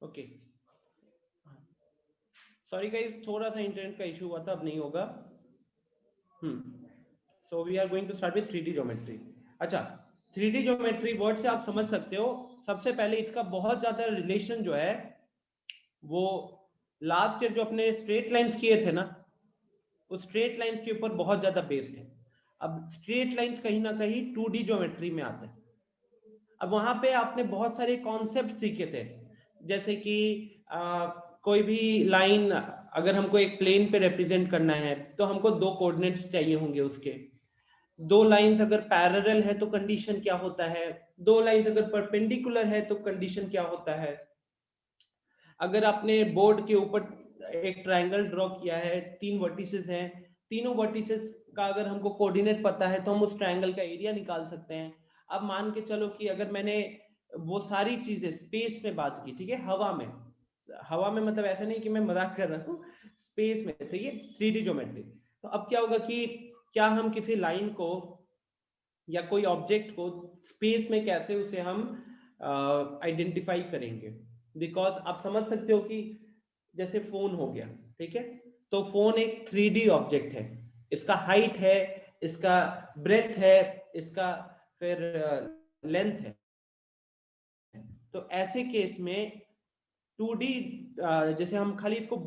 Okay, sorry guys, थोड़ा सा internet का इशू हुआ था, अब नहीं होगा। So we are going to start with 3D geometry. अच्छा, 3D ज्योमेट्री वर्ड से आप समझ सकते हो, सबसे पहले इसका बहुत ज्यादा रिलेशन जो है वो लास्ट ईयर जो अपने स्ट्रेट लाइंस किए थे ना, उस स्ट्रेट लाइंस के ऊपर बहुत ज्यादा बेस्ड है। अब स्ट्रेट लाइंस कहीं ना कहीं 2D ज्योमेट्री में आते हैं। अब वहां पे आपने बहुत सारे कॉन्सेप्ट सीखे थे, जैसे कि कोई भी लाइन अगर हमको एक प्लेन पे रिप्रेजेंट करना है तो हमको दो कोऑर्डिनेट्स चाहिए होंगे उसके। दो लाइंस अगर पैरेलल है तो कंडीशन क्या होता है, दो लाइंस अगर परपेंडिकुलर है तो कंडीशन क्या होता है। अगर आपने बोर्ड के ऊपर एक ट्रायंगल ड्रॉ किया है, तीन वर्टिसेस हैं, तीनों वर्टिसेस का अगर हमको कोऑर्डिनेट पता है तो हम उस ट्रायंगल का एरिया निकाल सकते हैं। अब मान के चलो कि अगर मैंने वो सारी चीजें स्पेस में बात की, ठीक है, हवा में, हवा में मतलब ऐसा नहीं कि मैं मजाक कर रहा हूँ, स्पेस में, तो ये 3D ज्योमेट्री। तो अब क्या होगा कि क्या हम किसी लाइन को या कोई ऑब्जेक्ट को स्पेस में कैसे उसे हम आइडेंटिफाई करेंगे। बिकॉज आप समझ सकते हो कि जैसे फोन हो गया, ठीक है, तो फोन एक 3D ऑब्जेक्ट है, इसका हाइट है, इसका ब्रेथ है, इसका फिर लेंथ है। तो ऐसे केस में 2D, जैसे हम खाली इसको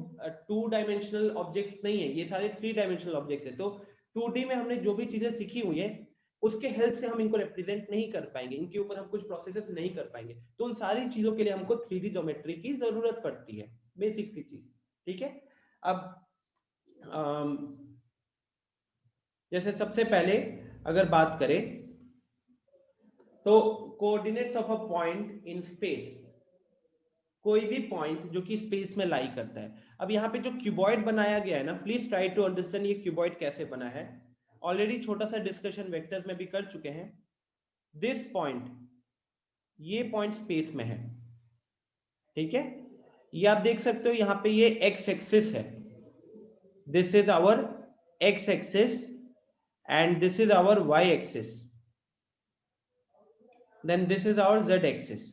2 डायमेंशनल ऑब्जेक्ट्स नहीं है, ये सारे 3 डायमेंशनल ऑब्जेक्ट्स है। तो 2D में हमने जो भी चीजें सीखी हुई है उसके हेल्प से हम इनको रिप्रेजेंट नहीं कर पाएंगे, इनके ऊपर हम कुछ प्रोसेसेस नहीं कर पाएंगे। तो उन सारी चीजों के लिए हमको 3D ज्योमेट्री की जरूरत पड़ती है, बेसिक सी चीज, ठीक है। अब जैसे सबसे पहले अगर बात करें तो coordinates of a point in space, कोई भी पॉइंट जो कि स्पेस में लाई करता है। अब यहाँ पे जो क्यूबॉइड बनाया गया है ना, प्लीज ट्राई टू अंडरस्टैंड ये क्यूबॉइड कैसे बना है। ऑलरेडी छोटा सा डिस्कशन वेक्टर्स में भी कर चुके हैं। दिस पॉइंट, ये पॉइंट स्पेस में है, ठीक है। ये आप देख सकते हो यहाँ पे ये एक्स एक्सिस है, this is our X axis and this is our Y axis, then this is our Z axis.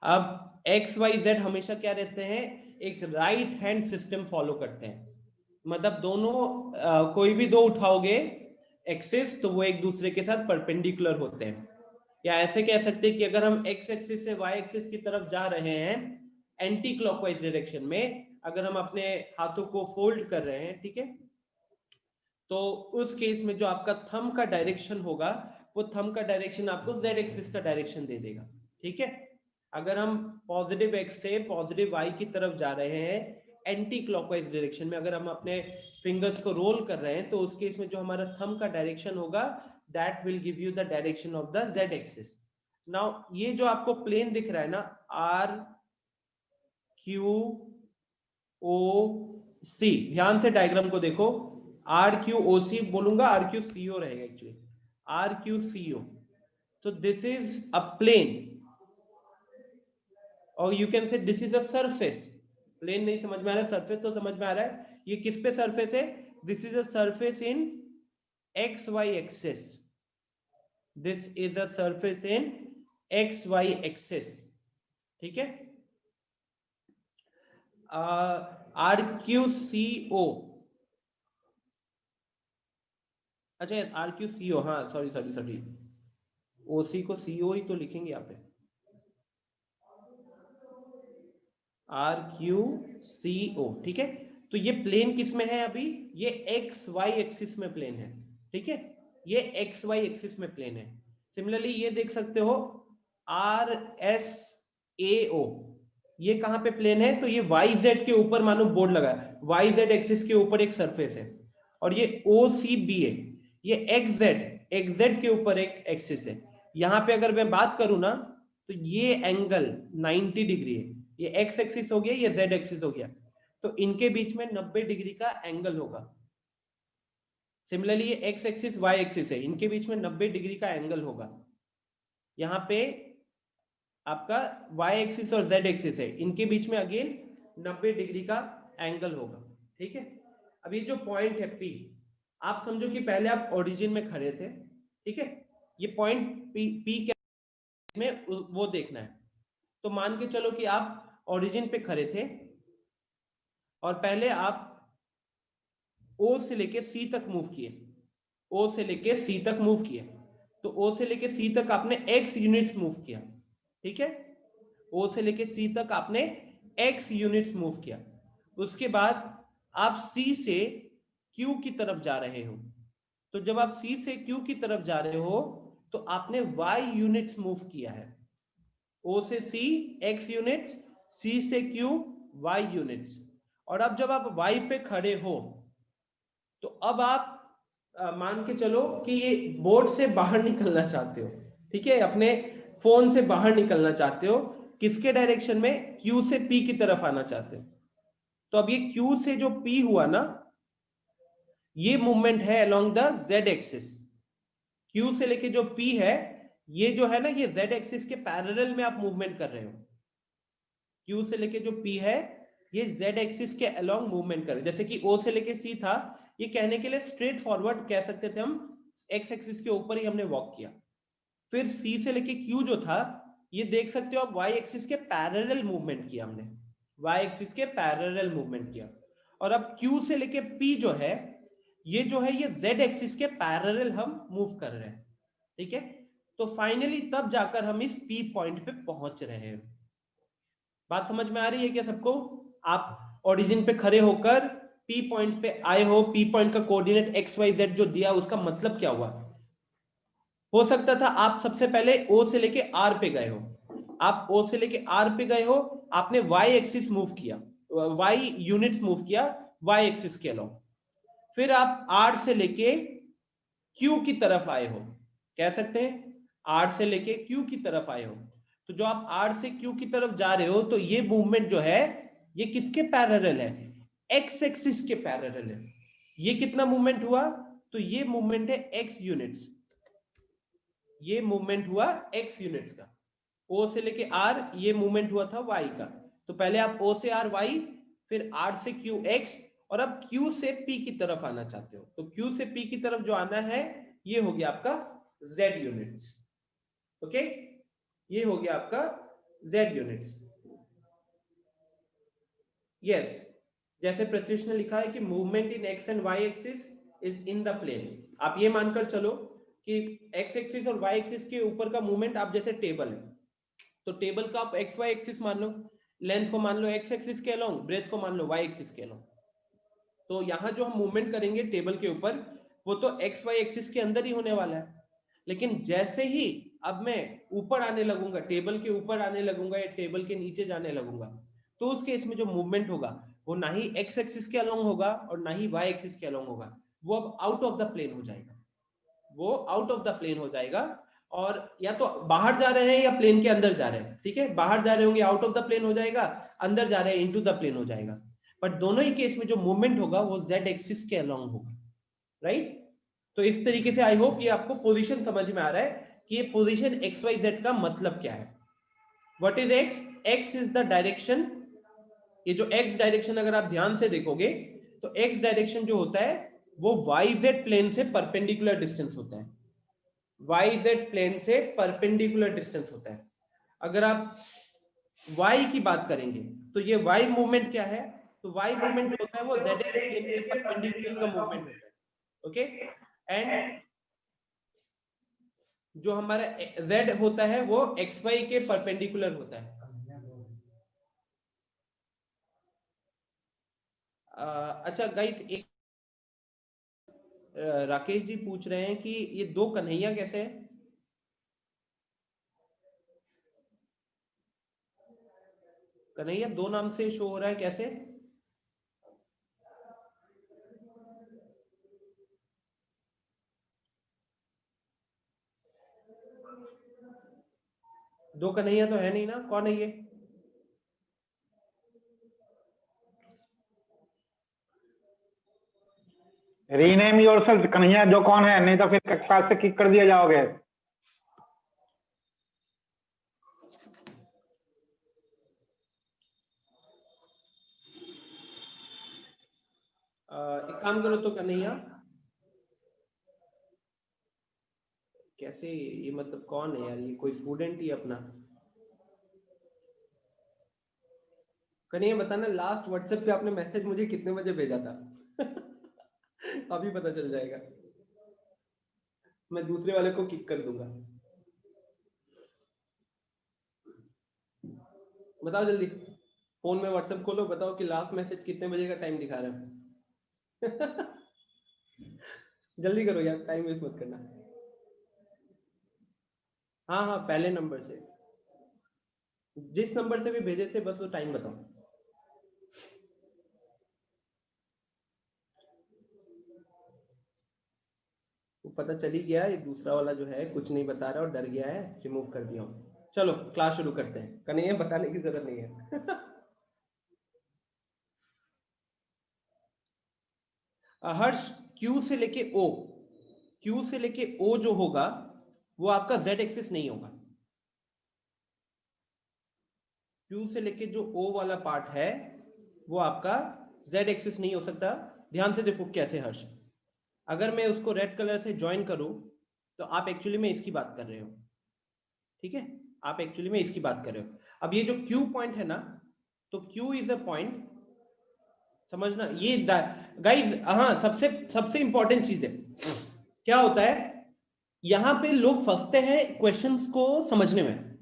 अब एक्स वाई जेड हमेशा क्या रहते हैं, एक राइट हैंड सिस्टम फॉलो करते हैं। मतलब दोनों कोई भी दो उठाओगे एक्सिस तो वो एक दूसरे के साथ परपेंडिकुलर होते हैं। या ऐसे कह सकते हैं कि अगर हम एक्स एक्सिस से वाई एक्सिस की तरफ जा रहे हैं एंटी क्लॉकवाइज डायरेक्शन में, अगर हम अपने हाथों को फोल्ड कर रहे हैं, ठीक है, तो उस केस में जो आपका थंब का डायरेक्शन होगा वो थंब का डायरेक्शन आपको जेड एक्सिस का डायरेक्शन दे देगा, ठीक है। अगर हम पॉजिटिव एक्स से पॉजिटिव वाई की तरफ जा रहे हैं एंटी क्लॉकवाइज डायरेक्शन में, अगर हम अपने फिंगर्स को रोल कर रहे हैं तो उस केस में जो हमारा थंब का डायरेक्शन होगा that will give you the direction of the Z axis. Now ये जो आपको प्लेन दिख रहा है ना, आर क्यू ओ सी, ध्यान से डायग्राम को देखो, आर क्यू ओ सी बोलूंगा, आर क्यू सी ओ रहेगा actually, R Q C O. So this is a plane or you can say this is a surface. Plane नहीं समझ में आ रहा है, सरफेस तो समझ में आ रहा है। ये किस पे सरफेस है, this is a surface in X Y axis, this is a surface in X Y axis, ठीक है। आर क्यू सी ओ, अच्छा आर क्यू सी ओ, हाँ सॉरी सॉरी सॉरी, ओ सी को सी ओ ही तो लिखेंगे यहाँ पे, आर क्यू सी ओ, ठीक है। तो ये प्लेन किस में है अभी, ये एक्स वाई एक्सिस में प्लेन है, ठीक है, ये एक्स वाई एक्सिस में प्लेन है। सिमिलरली ये देख सकते हो आर एस ए ओ, ये कहां पे प्लेन है, तो ये वाई जेड के ऊपर मानो बोर्ड लगा है, वाई जेड एक्सिस के ऊपर एक सरफेस है। और ये ओ सी बी है, ये एक्स जेड के ऊपर एक एक्सिस है। यहां पे अगर मैं बात करूं ना तो ये एंगल 90 डिग्री है, ये एक्स एक्सिस हो गया, ये जेड एक्सिस हो गया, तो इनके बीच में 90 डिग्री का एंगल होगा। सिमिलरली ये एक्स एक्सिस वाई एक्सिस है, इनके बीच में 90 डिग्री का एंगल होगा। यहाँ पे आपका वाई एक्सिस और जेड एक्सिस है, इनके बीच में अगेन 90 डिग्री का एंगल होगा, ठीक है। अब ये जो पॉइंट है पी, आप समझो कि पहले आप ओरिजिन में खड़े थे, ठीक है, ये पॉइंट पी, पी में वो देखना है। तो मान के चलो कि आप ओरिजिन पे खड़े थे और पहले आप ओ से लेके सी तक मूव किए, ओ से लेके सी तक मूव किए, तो ओ से लेके सी तक आपने x यूनिट्स मूव किया, ठीक है, ओ से लेके सी तक आपने x यूनिट्स मूव किया। उसके बाद आप सी से क्यू की तरफ जा रहे हो, तो जब आप सी से क्यू की तरफ जा रहे हो तो आपने y यूनिट्स मूव किया है, ओ से सी x यूनिट्स, सी से क्यू y यूनिट्स। और अब जब आप y पे खड़े हो तो अब आप मान के चलो कि ये बोर्ड से बाहर निकलना चाहते हो, ठीक है, अपने फोन से बाहर निकलना चाहते हो, किसके डायरेक्शन में, Q से P की तरफ आना चाहते हो। तो अब ये Q से जो P हुआ ना, ये मूवमेंट है along the Z axis. Q से लेके जो P है, ये जो है ना, ये Z एक्सिस के पैरेलल में आप मूवमेंट कर रहे हो। Q से लेके जो P है, ये Z एक्सिस के अलोंग मूवमेंट कर रहे हो। जैसे कि O से लेके C था, ये कहने के लिए स्ट्रेट फॉरवर्ड कह सकते थे हम, X एक्सिस के ऊपर ही हमने वॉक किया। फिर C से लेके Q जो था, ये देख सकते हो आप Y एक्सिस के पैरेलल मूवमेंट किया हमने, Y एक्सिस के पैरेलल मूवमेंट किया। और अब Q से लेके P जो है, ये जो है ये Z एक्सिस के पैरेलल हम मूव कर रहे हैं, ठीक है। तो फाइनली तब जाकर हम इस P पॉइंट पे पहुंच रहे हैं। बात समझ में आ रही है क्या सबको? आप ओरिजिन पे खड़े होकर P पॉइंट पे आए हो, P पॉइंट का कोऑर्डिनेट XYZ जो दिया, उसका मतलब क्या हुआ? हो सकता था आप सबसे पहले O से लेके R पे गए हो, आप O से लेके R पे गए हो, आपने Y एक्सिस मूव किया, Y यूनिट्स मूव किया Y एक्सिस के अलोंग, फिर आप R से लेके Q की तरफ आए हो, कह सकते हैं R से लेके Q की तरफ आए हो। तो जो आप R से Q की तरफ जा रहे हो, तो ये मूवमेंट जो है ये किसके पैरेलल है? X एक्सिस के पैरेलल है। ये कितना मूवमेंट हुआ? तो ये मूवमेंट है X यूनिट्स, ये मूवमेंट हुआ x यूनिट्स का। O से लेके R ये मूवमेंट हुआ था y का। तो पहले आप O से R y, फिर R से Q x, और अब Q से P की तरफ आना चाहते हो, तो Q से P की तरफ जो आना है, ये हो गया आपका Z यूनिट्स, ओके, ये हो गया आपका Z यूनिट्स। यस, जैसे प्रत्युष ने लिखा है कि movement in x and y axis is in the plane. आप ये मानकर चलो कि x एक्सिस और y एक्सिस के ऊपर का मूवमेंट, आप जैसे टेबल है, तो टेबल का आप एक्स वाई एक्सिस मान लो, लेंथ को मान लो एक्स एक्सिस के अलोंग, ब्रेथ को मान लो वाई एक्सिस के अलोंग। तो यहां जो हम मूवमेंट करेंगे टेबल के ऊपर, वो तो एक्स वाई एक्सिस के अंदर ही होने वाला है। लेकिन जैसे ही अब मैं ऊपर आने लगूंगा, टेबल के ऊपर आने लगूंगा या टेबल के नीचे जाने लगूंगा, तो उस केस में जो मूवमेंट होगा वो ना ही एक्स एक्सिस के अलोंग होगा और ना ही वाई एक्सिस के अलोंग होगा, वो अब आउट ऑफ द प्लेन हो जाएगा, वो आउट ऑफ द प्लेन हो जाएगा। और या तो बाहर जा रहे हैं या प्लेन के अंदर जा रहे हैं, ठीक है, बाहर जा रहे होंगे आउट ऑफ द प्लेन हो जाएगा, अंदर जा रहे हैं इनटू द प्लेन हो जाएगा। बट दोनों ही केस में जो मूवमेंट होगा वो जेड एक्सिस के अलोंग होगा, राइट। तो इस तरीके से आई होप ये आपको पोजीशन समझ में आ रहा है कि ये पोजीशन एक्स वाई जेड का मतलब क्या है। What is x? X is the direction, ये जो एक्स डायरेक्शन अगर आप ध्यान से देखोगे तो एक्स डायरेक्शन जो होता है वो वाई जेड प्लेन से परपेंडिकुलर डिस्टेंस होता है, वाई जेड प्लेन से परपेंडिकुलर डिस्टेंस होता है। अगर आप वाई की बात करेंगे तो ये वाई मूवमेंट क्या है? तो वाई मूवमेंट जो होता है वो जेड एक्स प्लेन के परपेंडिकुलर का मूवमेंट होता है, ओके। एंड जो हमारा जेड होता है वो एक्स वाई के परपेंडिकुलर होता है। अच्छा गाइस, एक राकेश जी पूछ रहे हैं कि ये दो कन्हैया कैसे है? कन्हैया दो नाम से शो हो रहा है, कैसे? दो कन्हैया तो है नहीं ना, कौन है ये? रीनेम योरसेल्फ कन्हैया जो कौन है, नहीं तो फिर क्लास से किक कर दिया जाओगे। एक काम करो तो कन्हैया, कैसे ये मतलब कौन है यार, ये कोई स्टूडेंट ही अपना? कन्हैया बताना लास्ट व्हाट्सएप पे आपने मैसेज मुझे कितने बजे भेजा था? अभी पता चल जाएगा, मैं दूसरे वाले को किक कर दूंगा। बताओ जल्दी, फोन में व्हाट्सएप खोलो, बताओ कि लास्ट मैसेज कितने बजे का टाइम दिखा रहा है। जल्दी करो यार, टाइम वेस्ट मत करना। हाँ हाँ, पहले नंबर से, जिस नंबर से भी भेजे थे, बस वो टाइम बताओ। वो पता चल ही गया, ये दूसरा वाला जो है कुछ नहीं बता रहा और डर गया है, रिमूव कर दिया हूँ। चलो क्लास शुरू करते हैं, कन्हैया बताने की जरूरत नहीं है। हर्ष, Q से लेके O, Q से लेके O जो होगा वो आपका Z एक्सिस नहीं होगा। Q से लेके जो O वाला पार्ट है वो आपका Z एक्सिस नहीं हो सकता। ध्यान से देखो कैसे हर्ष, अगर मैं उसको रेड कलर से ज्वाइन करूं तो आप एक्चुअली में इसकी बात कर रहे हो, ठीक है, आप एक्चुअली में इसकी बात कर रहे हो। अब ये जो Q पॉइंट है ना, तो Q इज अ पॉइंट, समझना ये गाइस। हाँ, सबसे सबसे इंपॉर्टेंट चीज है, क्या होता है यहां पे लोग फंसते हैं क्वेश्चंस को समझने में,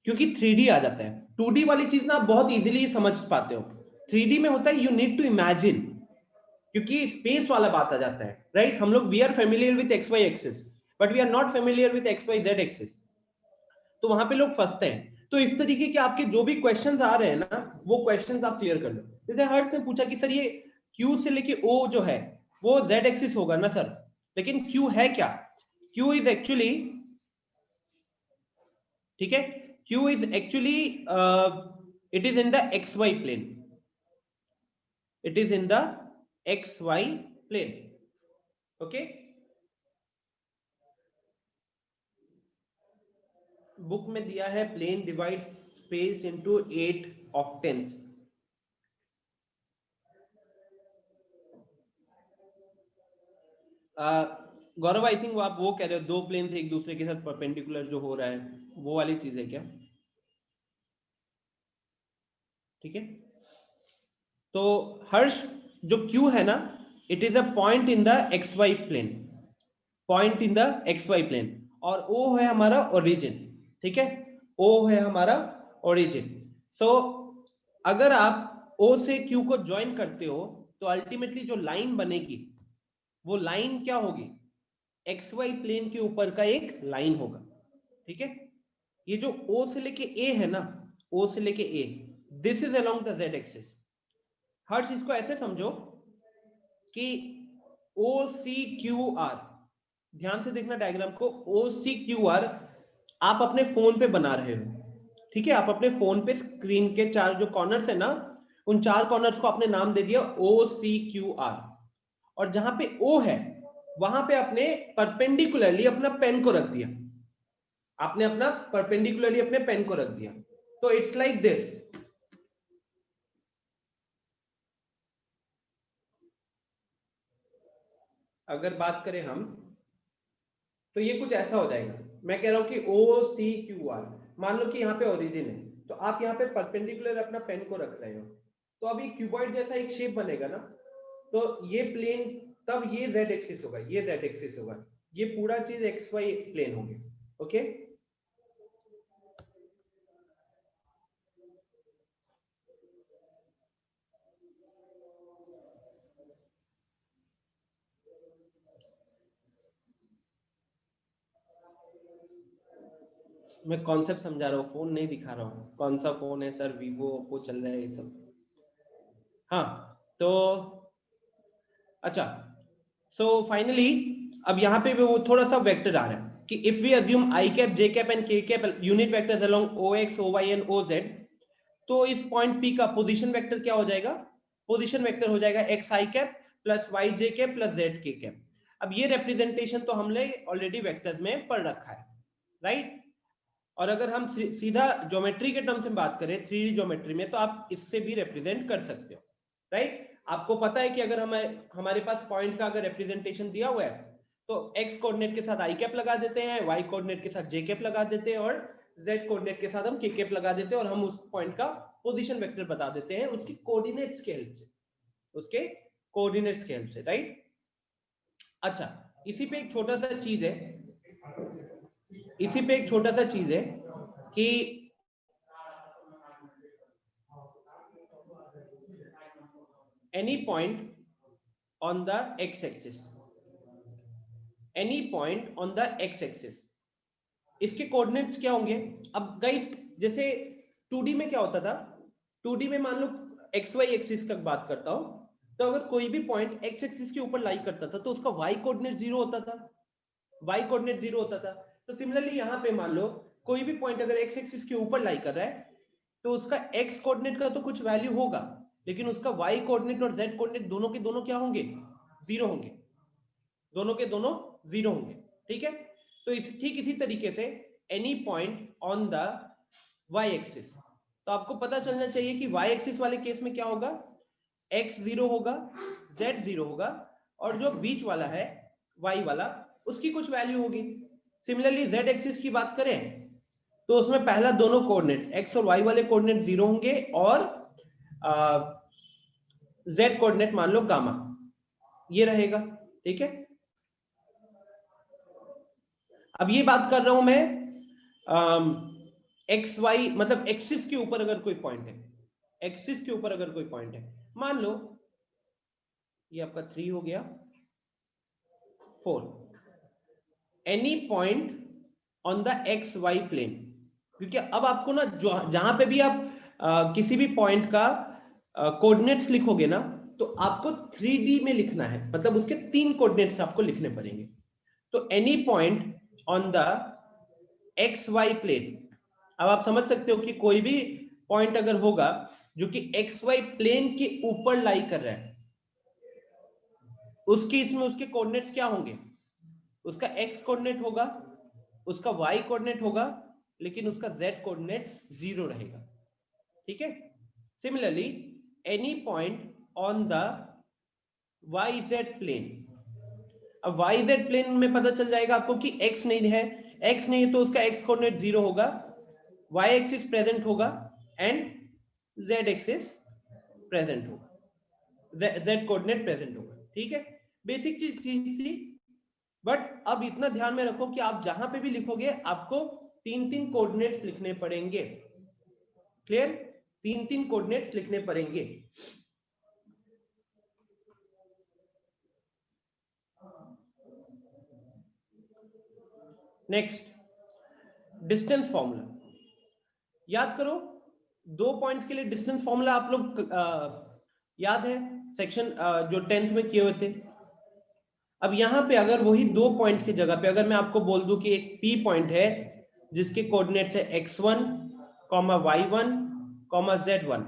क्योंकि 3D आ जाता है। 2D वाली चीज ना आप बहुत इजीली समझ पाते हो, 3D में होता है यू नीड टू इमेजिन, क्योंकि स्पेस वाला बात आ जाता है, राइट। हम लोग we are familiar with X Y axis, but we are not familiar with X Y Z axis, तो वहां पे लोग फंसते हैं। तो इस तरीके के आपके जो भी क्वेश्चंस आ रहे हैं ना, वो क्वेश्चंस आप क्लियर कर लो। जैसे हर्ष ने पूछा कि सर ये Q से लेके O जो है वो Z एक्सिस होगा ना सर, लेकिन Q है क्या? Q इज एक्चुअली, ठीक है, Q is actually it is in the XY plane, it is in the XY plane, okay. Book में दिया है plane divide space into 8 octants. Gaurav I think आप वो कह रहे हो दो प्लेन से एक दूसरे के साथ परपेंडिकुलर जो हो रहा है, वो वाली चीज है क्या? ठीक है, तो हर्ष जो Q है ना, it is a point in the XY plane, point in the XY plane, और O है हमारा ओरिजिन, ठीक है, O है हमारा ओरिजिन। सो अगर आप O से Q को ज्वाइन करते हो तो अल्टीमेटली जो लाइन बनेगी वो लाइन क्या होगी? XY प्लेन के ऊपर का एक लाइन होगा, ठीक है। ये जो O से लेके A है ना, O से लेके A, this is along the Z axis. Harsh इसको ऐसे समझो कि OCQR, ध्यान से देखना डायग्राम को, OCQR आप अपने फोन पे बना रहे हो, ठीक है, आप अपने फोन पे स्क्रीन के चार जो कॉर्नर्स है ना, उन चार कॉर्नर्स को आपने नाम दे दिया OCQR, और जहां पे O है वहां पे आपने परपेंडिकुलरली अपना पेन को रख दिया, आपने अपना परपेंडिकुलरली अपने पेन को रख दिया, तो इट्स लाइक दिस। अगर बात करें हम तो ये कुछ ऐसा हो जाएगा, मैं कह रहा हूं कि OCQR, मान लो कि यहाँ पे ओरिजिन है, तो आप यहाँ पे परपेंडिकुलर अपना पेन को रख रहे हो, तो अभी क्यूबॉइड जैसा एक शेप बनेगा ना, तो ये प्लेन, तब ये Z एक्सिस होगा, ये Z एक्सिस होगा, ये पूरा चीज XY प्लेन होगी, ओके। मैं कॉन्सेप्ट समझा रहा हूँ, फोन नहीं दिखा रहा हूँ, कौन सा फोन है सर, वीवो ओप्पो चल रहा है ये सब। हाँ, तो अच्छा, सो फाइनली अब यहाँ पे भी वो थोड़ा सा वेक्टर आ रहा है कि if we assume I cap J cap and K cap unit vectors along O X O Y and O Z, तो इस पॉइंट पी का पोजीशन वेक्टर क्या हो जाएगा? पोजीशन वेक्टर हो जाएगा X I cap plus Y J cap plus Z K cap. अब ये रिप्रेजेंटेशन तो हमने ऑलरेडी वेक्टर्स में पढ़ रखा है, राइट। और अगर हम सीधा ज्योमेट्री के टर्म्स में बात करें, 3D ज्योमेट्री में, तो आप इससे भी रिप्रेजेंट कर सकते हो, राइट। आपको पता है कि अगर हमारे पास पॉइंट का अगर रिप्रेजेंटेशन दिया हुआ है तो x कोऑर्डिनेट के साथ आई कैप लगा देते हैं, y कोऑर्डिनेट के साथ जे कैप लगा देते हैं, और z कोऑर्डिनेट के साथ हम के कैप लगा देते हैं, और हम उस पॉइंट का पोजीशन वेक्टर बता देते हैं उसके कोऑर्डिनेट्स के हेल्प से, उसके कोऑर्डिनेट्स के हेल्प से, राइट। अच्छा, इसी पे एक छोटा सा चीज है, इसी पे एक छोटा सा चीज है कि any point on the x axis, any point on the x axis, इसके कोऑर्डिनेट्स क्या होंगे। अब गाइस जैसे 2D में क्या होता था, 2D में मान लो एक्स वाई एक्सिस का बात करता हूं, तो अगर कोई भी पॉइंट एक्स एक्सिस के ऊपर लाई करता था तो उसका वाई कोऑर्डिनेट 0 होता था, वाई कोऑर्डिनेट 0 होता था। तो सिमिलरली यहां पे मान लो कोई भी पॉइंट अगर एक्स एक्सिस के ऊपर लाई कर रहा है तो उसका एक्स कोऑर्डिनेट का तो कुछ वैल्यू होगा, लेकिन उसका वाई कोऑर्डिनेट और जेड कोऑर्डिनेट दोनों के दोनों क्या होंगे, 0 होंगे, दोनों के दोनों 0 होंगे, ठीक है। तो ठीक इसी तरीके से any point on the Y axis, तो आपको पता चलना चाहिए कि वाई एक्सिस वाले केस में क्या होगा, x 0 होगा, z 0 होगा, और जो बीच वाला है y वाला उसकी कुछ वैल्यू होगी। सिमिलरली z एक्सिस की बात करें तो उसमें पहला दोनों कोऑर्डिनेट्स x और y वाले कोऑर्डिनेट 0 होंगे और z कोऑर्डिनेट मान लो गामा ये रहेगा, ठीक है। अब ये बात कर रहा हूं मैं एक्स वाई मतलब एक्सिस के ऊपर अगर कोई पॉइंट है, एक्सिस के ऊपर अगर कोई पॉइंट है, मान लो ये आपका 3 हो गया, 4, any point on the X Y plane, क्योंकि अब आपको ना जहां पे भी आप किसी भी पॉइंट का कोऑर्डिनेट्स लिखोगे ना तो आपको 3D में लिखना है, मतलब उसके 3 कोऑर्डिनेट्स आपको लिखने पड़ेंगे। तो any point on the X Y plane, अब आप समझ सकते हो कि कोई भी पॉइंट अगर होगा जो कि एक्स वाई प्लेन के ऊपर लाई कर रहा है, उस केस में उसके कोऑर्डिनेट्स क्या होंगे, उसका एक्स कोऑर्डिनेट होगा, उसका वाई कोऑर्डिनेट होगा, लेकिन उसका जेड कोऑर्डिनेट 0 रहेगा, ठीक है। Similarly any point on the Y Z plane, अब वाई जेड प्लेन में पता चल जाएगा आपको कि एक्स नहीं है, एक्स नहीं है तो उसका एक्स कोऑर्डिनेट 0 होगा, y एक्सिस प्रेजेंट होगा एंड z एक्सिस प्रेजेंट होगा, z कोऑर्डिनेट प्रेजेंट होगा, ठीक है। बेसिक चीज थी, बट अब इतना ध्यान में रखो कि आप जहां पे भी लिखोगे आपको 3 कोऑर्डिनेट्स लिखने पड़ेंगे, क्लियर, 3 कोऑर्डिनेट्स लिखने पड़ेंगे। नेक्स्ट, डिस्टेंस फॉर्मूला याद करो, 2 पॉइंट्स के लिए डिस्टेंस फॉर्मूला आप लोग याद है सेक्शन जो 10th में किए हुए थे। अब यहां पे अगर वही 2 पॉइंट्स की जगह पे अगर मैं आपको बोल दूं कि एक P पॉइंट है जिसके कोऑर्डिनेट्स है x1, y1, z1,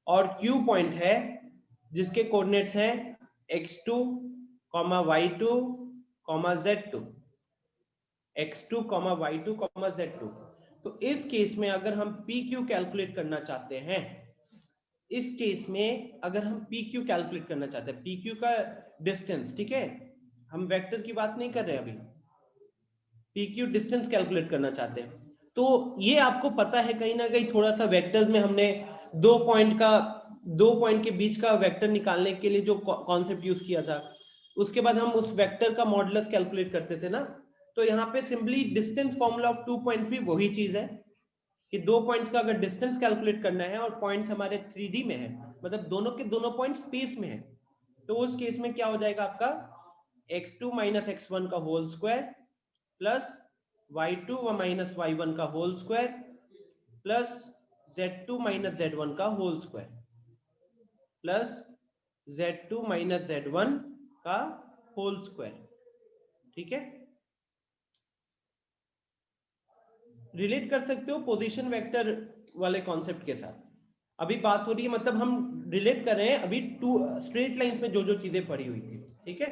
और Q पॉइंट है जिसके कोऑर्डिनेट्स हैं x2, y2, z2, x2, y2, z2, तो इस केस में अगर हम PQ कैलकुलेट करना चाहते हैं, इस केस में अगर हम PQ कैलकुलेट करना चाहते हैं, PQ का डिस्टेंस, ठीक है, हम वेक्टर की बात नहीं कर रहे अभी, PQ डिस्टेंस कैलकुलेट करना चाहते हैं, तो ये आपको पता है कहीं ना कहीं थोड़ा सा वेक्टर्स में हमने 2 पॉइंट के बीच का वेक्टर निकालने के लिए जो कॉन्सेप्ट यूज किया था, उसके बाद हम उस वेक्टर का मॉडुलस कैलकुलेट करते थे ना, तो यहाँ पे simply distance formula of 2 points भी वही चीज है कि 2 पॉइंट्स का अगर डिस्टेंस कैलकुलेट करना है और पॉइंट्स हमारे 3D में है, मतलब दोनों के दोनों पॉइंट स्पेस में है, तो उस केस में क्या हो जाएगा आपका x2 माइनस x1 का होल स्क्वायर प्लस y2 व माइनस y1 का whole square plus z2 minus z1 का whole square plus z2 minus z1 का होल स्क्वायर, ठीक है। रिलेट कर सकते हो पोजीशन वेक्टर वाले कॉन्सेप्ट के साथ, अभी बात हो रही है, मतलब हम रिलेट कर रहे हैं अभी 2 स्ट्रेट लाइंस में जो जो चीजें पड़ी हुई थी, ठीक है।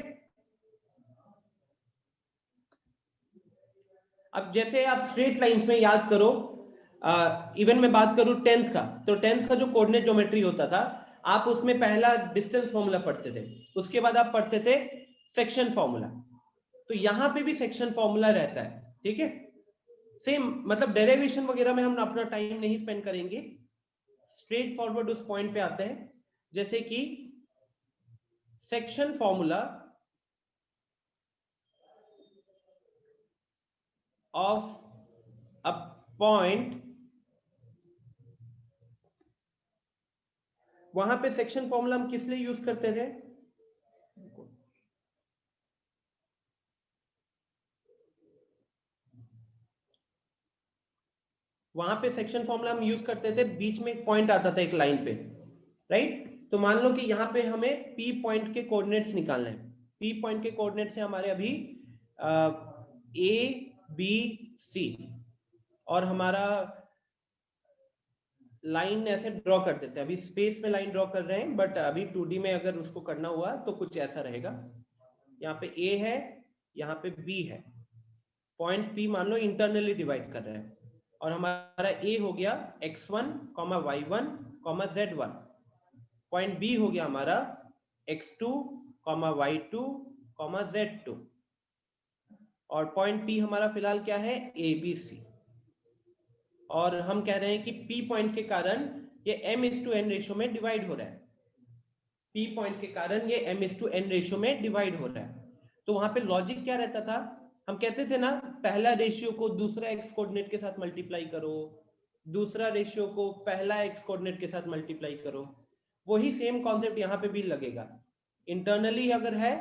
अब जैसे आप स्ट्रेट लाइंस में याद करो, इवन मैं बात करूं 10th का, तो 10th का जो कोऑर्डिनेट ज्योमेट्री होता था, आप उसमें पहला डिस्टेंस फॉर्मूला पढ़ते थे, उसके बाद आप पढ़ते थे सेक्शन फॉर्मूला, तो यहां पे भी सेक्शन फॉर्मूला रहता है, ठीक है। सेम मतलब डेरिवेशन वगैरह में हम अपना टाइम नहीं स्पेंड करेंगे, स्ट्रेट फॉरवर्ड उस पॉइंट पे आते हैं, जैसे कि section formula of a point, वहां पे सेक्शन फॉर्मूला हम किस लिए यूज करते थे? वहां पे सेक्शन फॉर्मूला हम यूज करते थे, बीच में एक पॉइंट आता था एक लाइन पे, राइट? तो मान लो कि यहाँ पे हमें P पॉइंट के कोऑर्डिनेट्स निकालने हैं। P पॉइंट के कोऑर्डिनेट्स है हमारे अभी A B C, और हमारा लाइन ऐसे ड्रॉ कर देते हैं, अभी स्पेस में लाइन ड्रॉ कर रहे हैं, बट अभी 2D में अगर उसको करना हुआ तो कुछ ऐसा रहेगा। यहाँ पे A है, यहाँ पे B है, पॉइंट P मान लो इंटरनली डिवाइड कर रहे हैं, और हमारा A हो गया x1, y1, z1, point B हो गया हमारा x2, y2, z2, और पॉइंट P हमारा फिलहाल क्या है? ABC। और हम कह रहे हैं कि P पॉइंट के कारण ये m/n रेशियो में डिवाइड हो रहा है, P पॉइंट के कारण ये m/n रेशियो में डिवाइड हो रहा है। तो वहां पे लॉजिक क्या रहता था? हम कहते थे ना, पहला रेशियो को दूसरा x कोऑर्डिनेट के साथ मल्टीप्लाई करो, दूसरा रेशियो को पहला x कोऑर्डिनेट के साथ मल्टीप्लाई करो। वही सेम कॉन्सेप्ट यहाँ पे भी लगेगा। इंटरनली अगर है,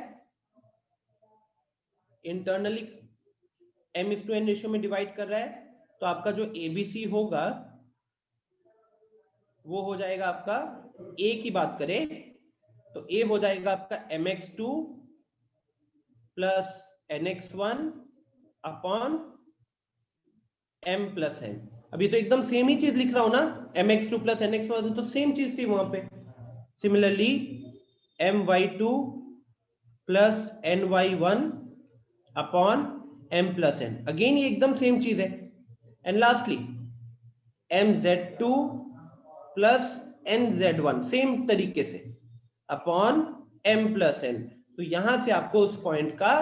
इंटरनली m/n रेशियो में डिवाइड कर रहा है, तो आपका जो ABC होगा वो हो जाएगा आपका, A की बात करें तो A हो जाएगा आपका mx2 plus nx1 upon m plus n। अभी तो एकदम सेम ही चीज लिख रहा हूं ना, mx2 प्लस nx1 तो सेम चीज थी वहां पे। Similarly my2 plus ny1 upon m plus n, again ये एकदम सेम चीज है। And lastly mz2 plus nz1 same तरीके से अपॉन m प्लस n। तो यहां से आपको उस पॉइंट का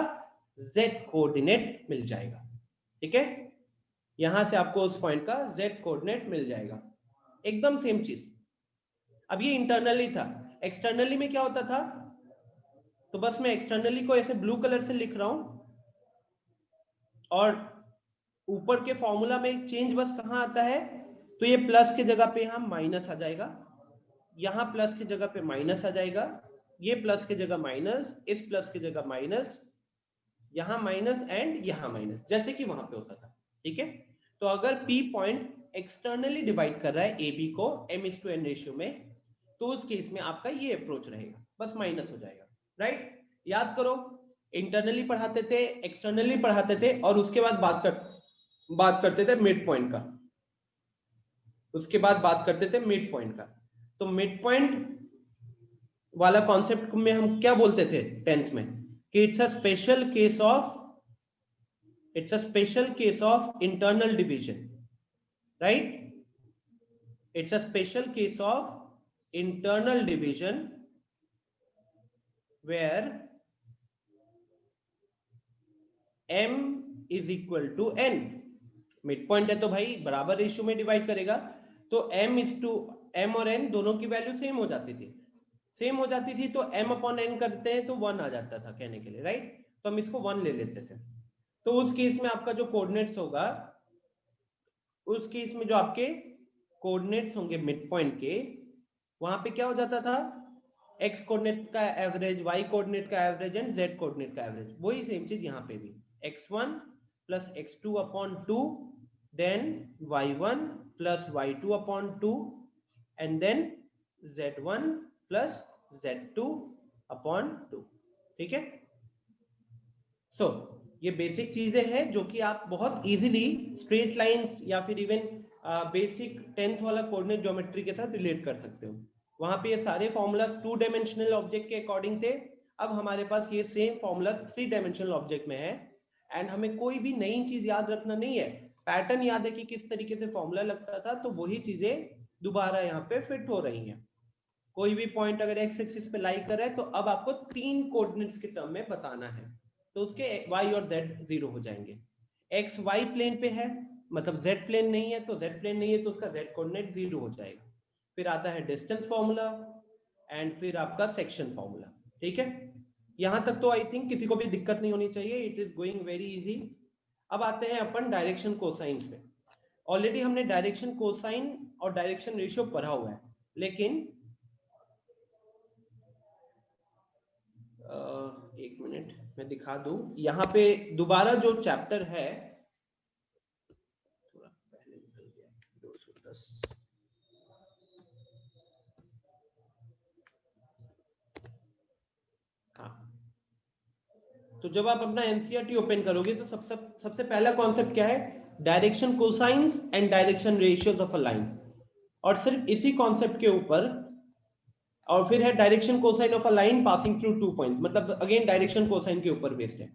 z कोऑर्डिनेट मिल जाएगा, ठीक है? यहां से आपको उस पॉइंट का z कोऑर्डिनेट मिल जाएगा, एकदम सेम चीज। अब ये इंटरनली था, एक्सटर्नली में क्या होता था? तो बस मैं एक्सटर्नली को ऐसे ब्लू कलर से लिख रहा हूं, और ऊपर के फॉर्मूला में चेंज बस कहां आता है? तो ये प्लस के जगह पे यहां माइनस आ जाएगा, यहां प्लस की जगह पे माइनस आ जाएगा, ये प्लस की जगह माइनस, इस प्लस की जगह माइनस, यहां माइनस एंड यहां माइनस, जैसे कि वहां पे होता था, ठीक है? तो अगर P पॉइंट एक्सटर्नली डिवाइड कर रहा है AB को m/n रेशियो में, तो उस केस में आपका ये अप्रोच रहेगा, बस माइनस हो जाएगा, राइट? याद करो, इंटरनली पढ़ाते थे, एक्सटर्नली पढ़ाते थे, और उसके बाद बात करते थे मिड पॉइंट का, उसके बाद बात करते थे मिड पॉइंट का। तो मिड पॉइंट वाला कॉन्सेप्ट में हम क्या बोलते थे 10th में? कि it's a special case of internal division, right? It's a special case of internal division where m is equal to n। Mid point है तो भाई बराबर रेशियो में डिवाइड करेगा, तो m और n दोनों की वैल्यू सेम हो जाती थी, सेम हो जाती थी, तो m अपॉन n करते हैं तो 1 आ जाता था कहने के लिए, राइट? तो हम इसको 1 ले लेते थे। तो उस केस में आपका जो कोऑर्डिनेट्स होगा, उस केस में जो आपके कोऑर्डिनेट्स होंगे मिड पॉइंट के, वहां पे क्या हो जाता था? x कोऑर्डिनेट का एवरेज, y कोऑर्डिनेट का एवरेज एंड z कोऑर्डिनेट का एवरेज। वही सेम चीज यहाँ पे भी, x1 plus x2 upon 2, then y1 plus y2 upon 2, and then z1 plus z2 upon 2, ठीक है? सो ये बेसिक चीजें हैं जो कि आप बहुत इजीली स्ट्रेट लाइंस या फिर इवन बेसिक 10th वाला कोऑर्डिनेट ज्योमेट्री के साथ रिलेट कर सकते हो। वहां पे ये सारे फॉर्मूलाज 2 डायमेंशनल ऑब्जेक्ट के अकॉर्डिंग थे, अब हमारे पास ये सेम फॉर्मूलाज 3 डायमेंशनल ऑब्जेक्ट में है। एंड हमें कोई भी नई चीज याद रखना नहीं है, पैटर्न याद है कि किस तरीके से फॉर्मूला लगता था, तो वही चीजें दोबारा यहाँ पे फिट हो रही हैं। कोई भी पॉइंट अगर एक्स एक्सिस पे लाई कर रहा है, तो अब आपको 3 कोऑर्डिनेट्स के टर्म में बताना है, तो उसके y और z 0 हो जाएंगे। x y प्लेन पे है, मतलब z प्लेन नहीं है, तो z प्लेन नहीं है तो उसका z कोऑर्डिनेट 0 हो जाएगा। फिर आता है डिस्टेंस फॉर्मूला एंड फिर आपका सेक्शन फॉर्मूला। ठीक है, यहां तक तो आई थिंक किसी को भी दिक्कत नहीं होनी चाहिए, it is going very easy. अब आते हैं अपन डायरेक्शन कोसाइन पे। ऑलरेडी हमने डायरेक्शन कोसाइन और डायरेक्शन रेशियो पढ़ा हुआ है, लेकिन एक मिनट मैं दिखा दूं, यहाँ पे दोबारा जो चैप्टर है, थोड़ा पहले निकल गया, 210। हाँ, तो जब आप अपना एनसीईआरटी ओपन करोगे तो सबसे पहला कॉन्सेप्ट क्या है, direction cosines and direction ratios of a line. और सिर्फ इसी कॉन्सेप्ट के ऊपर, और फिर है direction cosine of a line passing through 2 points, मतलब अगेन डायरेक्शन कोसाइन के ऊपर बेस्ड है।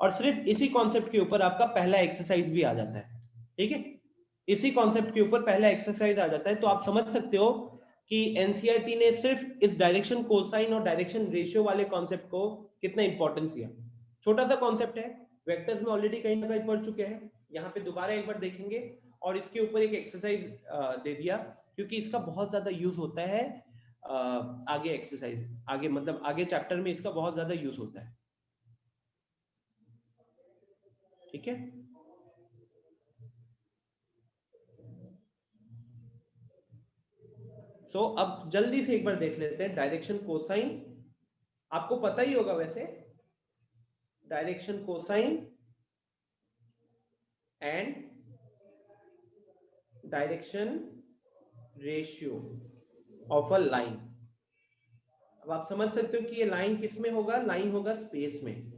और सिर्फ इसी कॉन्सेप्ट के ऊपर आपका पहला एक्सरसाइज भी आ जाता है। ठीक है, इसी कॉन्सेप्ट के ऊपर पहला एक्सरसाइज आ जाता है। तो आप समझ सकते हो कि एनसीईआरटी ने सिर्फ इस डायरेक्शन कोसाइन और डायरेक्शन रेशियो वाले कॉन्सेप्ट को कितना इंपॉर्टेंस दिया। छोटा सा कॉन्सेप्ट है, वेक्टर्स में ऑलरेडी कहीं ना कहीं पढ़ चुके हैं, यहाँ पे दोबारा एक बार देखेंगे। और इसके ऊपर एक एक्सरसाइज दे दिया, क्योंकि इसका बहुत ज्यादा यूज होता है आगे एक्सरसाइज, आगे मतलब आगे चैप्टर में इसका बहुत ज्यादा यूज होता है। ठीक है, सो अब जल्दी से एक बार देख लेते हैं डायरेक्शन कोसाइन। आपको पता ही होगा वैसे, direction cosine and direction ratio of a line. अब आप समझ सकते हो कि ये लाइन किस में होगा, लाइन होगा स्पेस में।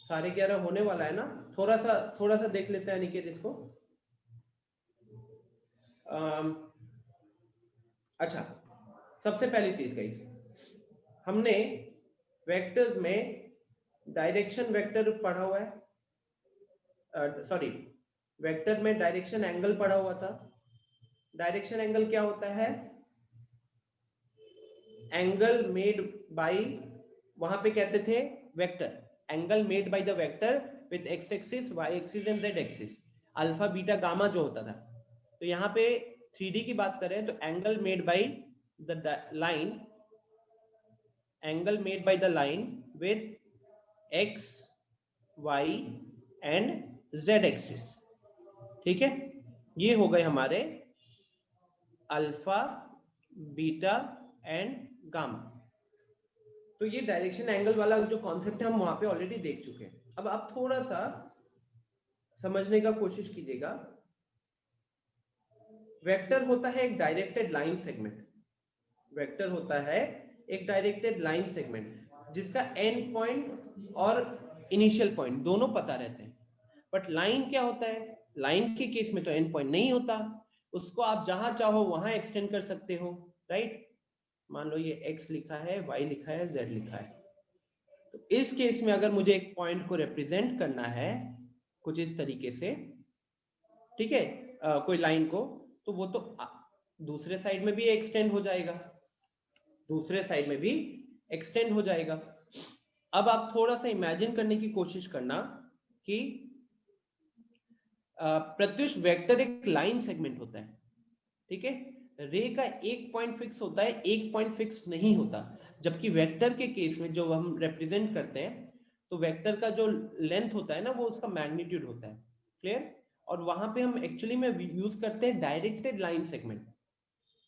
साढ़े 11 होने वाला है ना, थोड़ा सा देख लेते हैं अनिकेत इसको। अच्छा, सबसे पहली चीज गाइस, हमने वेक्टर्स में डायरेक्शन वेक्टर पढ़ा हुआ है, सॉरी, वेक्टर में डायरेक्शन एंगल पढ़ा हुआ था। डायरेक्शन एंगल क्या होता है, एंगल मेड बाय, वहां पे कहते थे vector, angle made by the vector with X axis, Y axis and Z axis, alpha beta gamma जो होता था। तो यहाँ पे 3D की बात करें तो angle made by the line, angle made by the line with X Y and Z axis. ठीक है, ये हो गए हमारे अल्फा बीटा एंड गामा। तो ये डायरेक्शन एंगल वाला जो कॉन्सेप्ट है हम वहां पे ऑलरेडी देख चुके हैं। अब आप थोड़ा सा समझने का कोशिश कीजिएगा। वेक्टर होता है एक डायरेक्टेड लाइन सेगमेंट, वेक्टर होता है एक डायरेक्टेड लाइन सेगमेंट जिसका एंड पॉइंट और इनिशियल पॉइंट दोनों पता रहते हैं। बट लाइन क्या होता है, लाइन के केस में तो एंड पॉइंट नहीं होता, उसको आप जहां चाहो वहां एक्सटेंड कर सकते हो, राइट। मान लो ये x लिखा है, y लिखा है, z लिखा है। तो इस केस में अगर मुझे एक पॉइंट को रिप्रेजेंट करना है कुछ इस तरीके से, ठीक है, कोई लाइन को, तो वो तो दूसरे साइड में भी एक्सटेंड हो जाएगा, दूसरे साइड में भी एक्सटेंड हो जाएगा। अब आप थोड़ा सा इमेजिन करने की कोशिश करना कि प्रत्युष वेक्टर एक लाइन सेगमेंट होता है, ठीक है। रे का एक पॉइंट फिक्स होता है, एक पॉइंट फिक्स नहीं होता। जबकि वेक्टर के केस में जो हम रिप्रेजेंट करते हैं, तो वेक्टर का जो लेंथ होता है ना, वो उसका मैग्नीट्यूड होता है, क्लियर। और वहां पे हम एक्चुअली में यूज करते हैं directed line segment,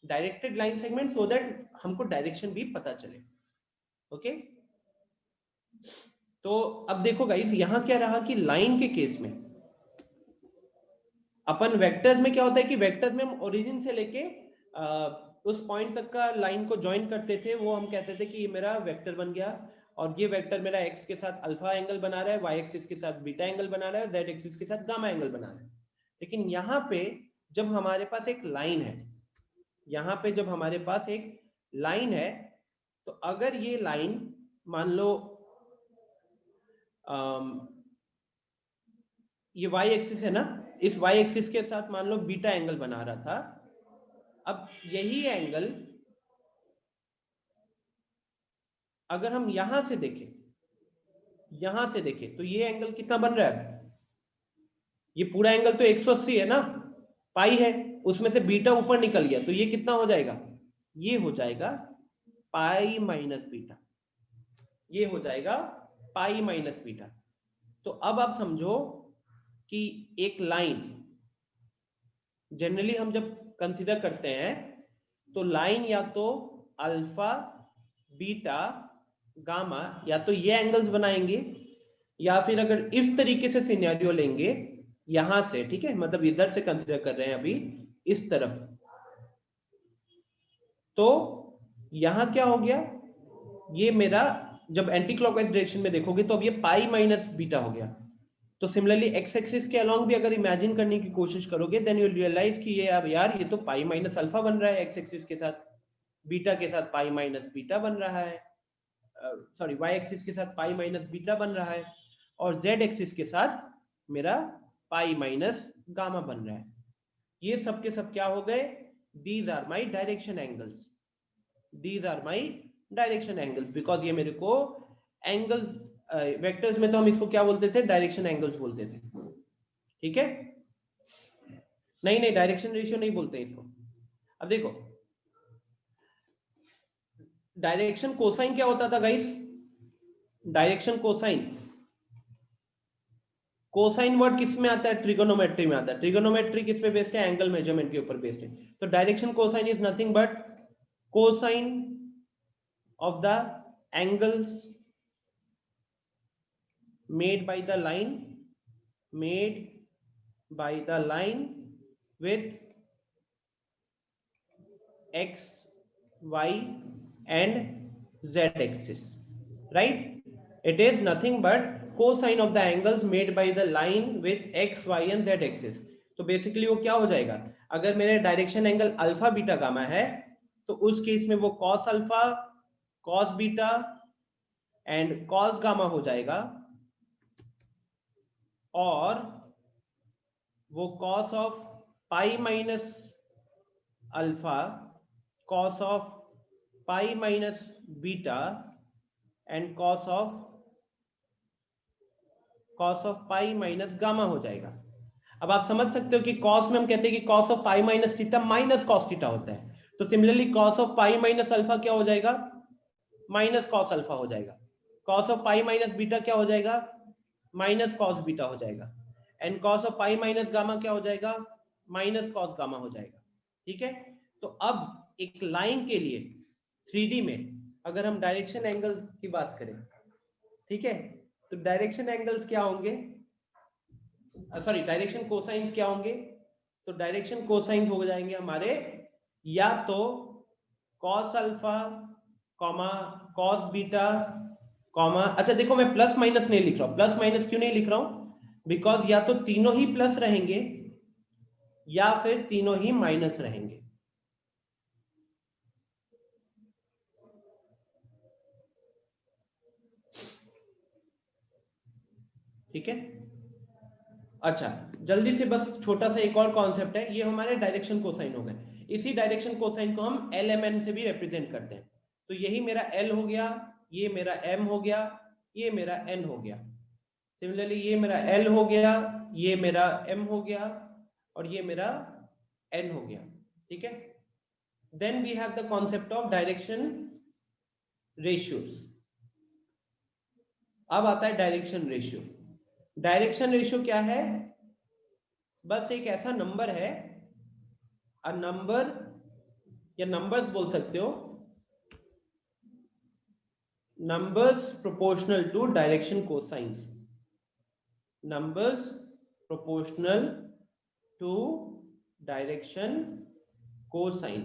directed line segment, so that हमको डायरेक्शन भी पता चले। ओके, तो अब देखो गाइस, यहां क्या रहा कि लाइन के केस में अपन वेक्टर्स में क्या होता है कि वेक्टर्स में हम ओरिजिन से लेके उस पॉइंट तक का लाइन को ज्वाइन करते थे, वो हम कहते थे कि ये मेरा वेक्टर बन गया, और ये वेक्टर मेरा एक्स के साथ अल्फा एंगल बना रहा है, वाई एक्सिस के साथ बीटा एंगल बना रहा है, जेड एक्सिस के साथ गामा एंगल बना रहा है। लेकिन यहाँ पे जब हमारे पास एक लाइन है, यहाँ पे जब हमारे पास एक लाइन है, तो अगर ये लाइन मान लो ये वाई एक्सिस है ना, इस वाई एक्सिस के साथ मान लो बीटा एंगल बना रहा था। अब यही एंगल अगर हम यहां से देखें, यहां से देखें तो ये एंगल कितना बन रहा है, ये पूरा एंगल तो 180 है ना, पाई है, उसमें से बीटा ऊपर निकल गया, तो ये कितना हो जाएगा, ये हो जाएगा पाई माइनस बीटा, ये हो जाएगा पाई माइनस बीटा। तो अब आप समझो कि एक लाइन जनरली हम जब कंसीडर करते हैं तो लाइन या तो अल्फा बीटा गामा या तो ये एंगल्स बनाएंगे, या फिर अगर इस तरीके से सिनेरियो लेंगे यहां से, ठीक है, मतलब इधर से कंसीडर कर रहे हैं अभी इस तरफ, तो यहां क्या हो गया, ये मेरा जब एंटी क्लॉकवाइज डायरेक्शन में देखोगे तो अब ये पाई माइनस बीटा हो गया। तो सिमिलरली एक्स एक्सिस के अलोंग भी अगर इमेजिन करने की कोशिश करोगे देन यू रियलाइज कि ये अब यार ये तो पाई माइनस अल्फा बन रहा है एक्स एक्सिस के साथ, बीटा के साथ पाई माइनस बीटा बन रहा है, सॉरी वाई एक्सिस के साथ पाई माइनस बीटा बन रहा है, और जेड एक्सिस के साथ मेरा पाई माइनस गामा बन रहा है। ये सब के सब क्या हो गए, these are my direction angles, these are my direction angles, because ये मेरे को एंगल्स, वेक्टर्स में तो हम इसको क्या बोलते थे, डायरेक्शन एंगल्स बोलते थे, ठीक है, नहीं नहीं डायरेक्शन रेशियो नहीं बोलते इसको। अब देखो डायरेक्शन कोसाइन क्या होता था guys, direction cosine, cosine word किस में आता है, ट्रिगोनोमेट्री में आता है, ट्रिगोनोमेट्री किस पे बेस्ड है, एंगल मेजरमेंट के ऊपर बेस्ड है। तो direction cosine is nothing but cosine of the angles made by the line, made by the line with x, y and z axis, right? It is nothing but cosine of the angles made by the line with x, y and z axis. तो basically वो क्या हो जाएगा, अगर मेरे direction angle alpha beta gamma है तो उस केस में वो cos alpha cos beta and cos gamma हो जाएगा, और वो cos of pi minus alpha cos of pi minus beta and cos of pi minus gamma हो जाएगा। अब आप समझ सकते हो कि कॉस में हम कहते हैं कि cos of pi minus theta minus cos theta होता है, तो similarly cos of pi minus alpha क्या हो जाएगा, माइनस कॉस अल्फा हो जाएगा, cos of pi minus beta क्या हो जाएगा, माइनस कॉस बीटा हो जाएगा, and cos of pi minus gamma क्या हो जाएगा, माइनस कॉस गामा हो जाएगा, ठीक है। तो अब एक लाइन के लिए 3D में अगर हम डायरेक्शन एंगल्स की बात करें, ठीक है, तो डायरेक्शन एंगल्स क्या होंगे, सॉरी डायरेक्शन कोसाइंस क्या होंगे, तो डायरेक्शन कोसाइंस हो जाएंगे हमारे या तो cos alpha comma cos beta comma, अच्छा देखो मैं प्लस माइनस नहीं लिख रहा हूं, प्लस माइनस क्यों नहीं लिख रहा हूं, बिकॉज या तो तीनों ही प्लस रहेंगे या फिर तीनों ही माइनस रहेंगे, ठीक है। अच्छा जल्दी से बस छोटा सा एक और कॉन्सेप्ट है, ये हमारे डायरेक्शन कोसाइन हो गए, इसी डायरेक्शन कोसाइन को हम LMN से भी रिप्रेजेंट करते हैं, तो यही मेरा L हो गया, ये मेरा M हो गया, ये मेरा N हो गया, सिमिलरली ये मेरा L हो गया, ये मेरा M हो गया और ये मेरा N हो गया, ठीक है। Then we have the concept of direction ratios. अब आता है डायरेक्शन रेशियो। डायरेक्शन रेशियो क्या है, बस एक ऐसा नंबर है, अ नंबर या नंबर्स बोल सकते हो, numbers proportional to direction cosines, numbers proportional to direction cosine,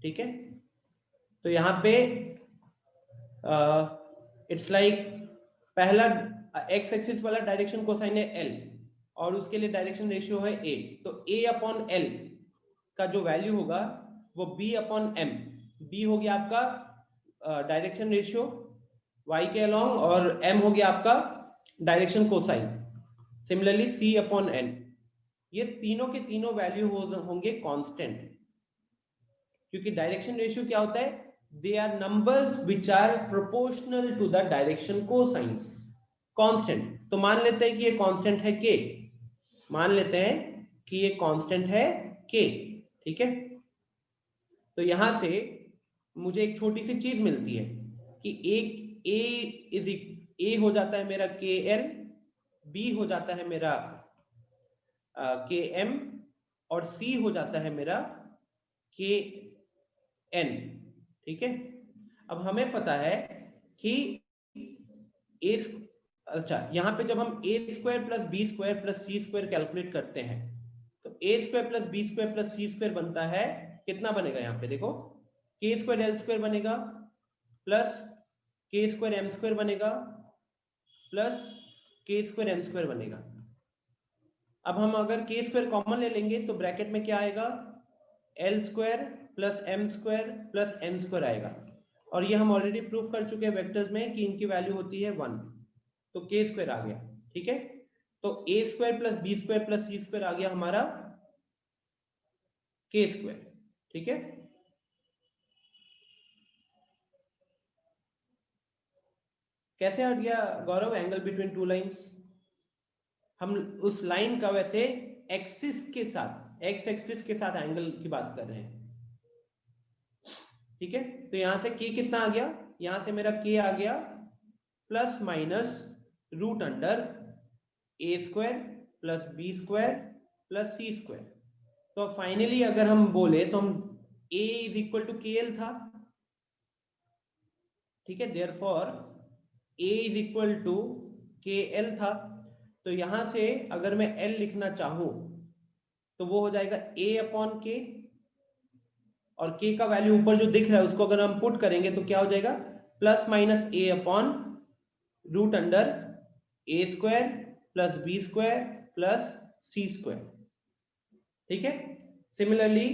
ठीक है। तो यहां पे इट्स लाइक पहला एक्स एक्सिस वाला डायरेक्शन कोसाइन है L और उसके लिए डायरेक्शन रेशियो है A, तो A अपॉन L का जो वैल्यू होगा वो B अपॉन M, B हो गया आपका डायरेक्शन रेशियो y के अलोंग और m हो गया आपका direction cosine, similarly c upon n, ये तीनों के तीनों वैल्यू होंगे कांस्टेंट, क्योंकि डायरेक्शन रेशियो क्या होता है, they are numbers which are proportional to the direction cosines. Constant, तो मान लेते हैं कि ये कांस्टेंट है k, मान लेते हैं कि ये कांस्टेंट है k, ठीक है। तो यहां से मुझे एक छोटी सी चीज मिलती है कि एक a हो जाता है मेरा kl, b हो जाता है मेरा km और c हो जाता है मेरा kn, ठीक है। अब हमें पता है कि a, अच्छा यहाँ पे जब हम a square plus B square plus C square calculate करते हैं तो a square plus B square plus C square बनता है, कितना बनेगा यहाँ पे देखो, k स्क्वायर एल स्क्वायर बनेगा plus k square M square बनेगा plus k square N square बनेगा। अब हम अगर k स्क्वायर कॉमन ले लेंगे तो ब्रैकेट में क्या आएगा, L square plus M square plus N square आएगा, और ये हम ऑलरेडी प्रूव कर चुके हैं वेक्टर्स में कि इनकी वैल्यू होती है 1, तो k स्क्वायर आ गया, ठीक है। तो a square plus B square plus C square आ गया हमारा k स्क्वायर, ठीक है। कैसे हट गया Gaurav angle between two lines, हम उस लाइन का वैसे एक्सिस के साथ, एक्स एक्सिस के साथ एंगल की बात कर रहे हैं, ठीक है। तो यहां से k कितना आ गया, यहां से मेरा k आ गया plus minus root under a square plus B square plus C square. तो फाइनली अगर हम बोले तो हम a is equal to KL था, ठीक है, therefore a is equal to KL था। तो यहां से अगर मैं L लिखना चाहूं तो वो हो जाएगा a अपॉन k, और k का वैल्यू ऊपर जो दिख रहा है उसको अगर हम पुट करेंगे तो क्या हो जाएगा, plus minus a upon root under a square plus B square plus C square, ठीक है। सिमिलरली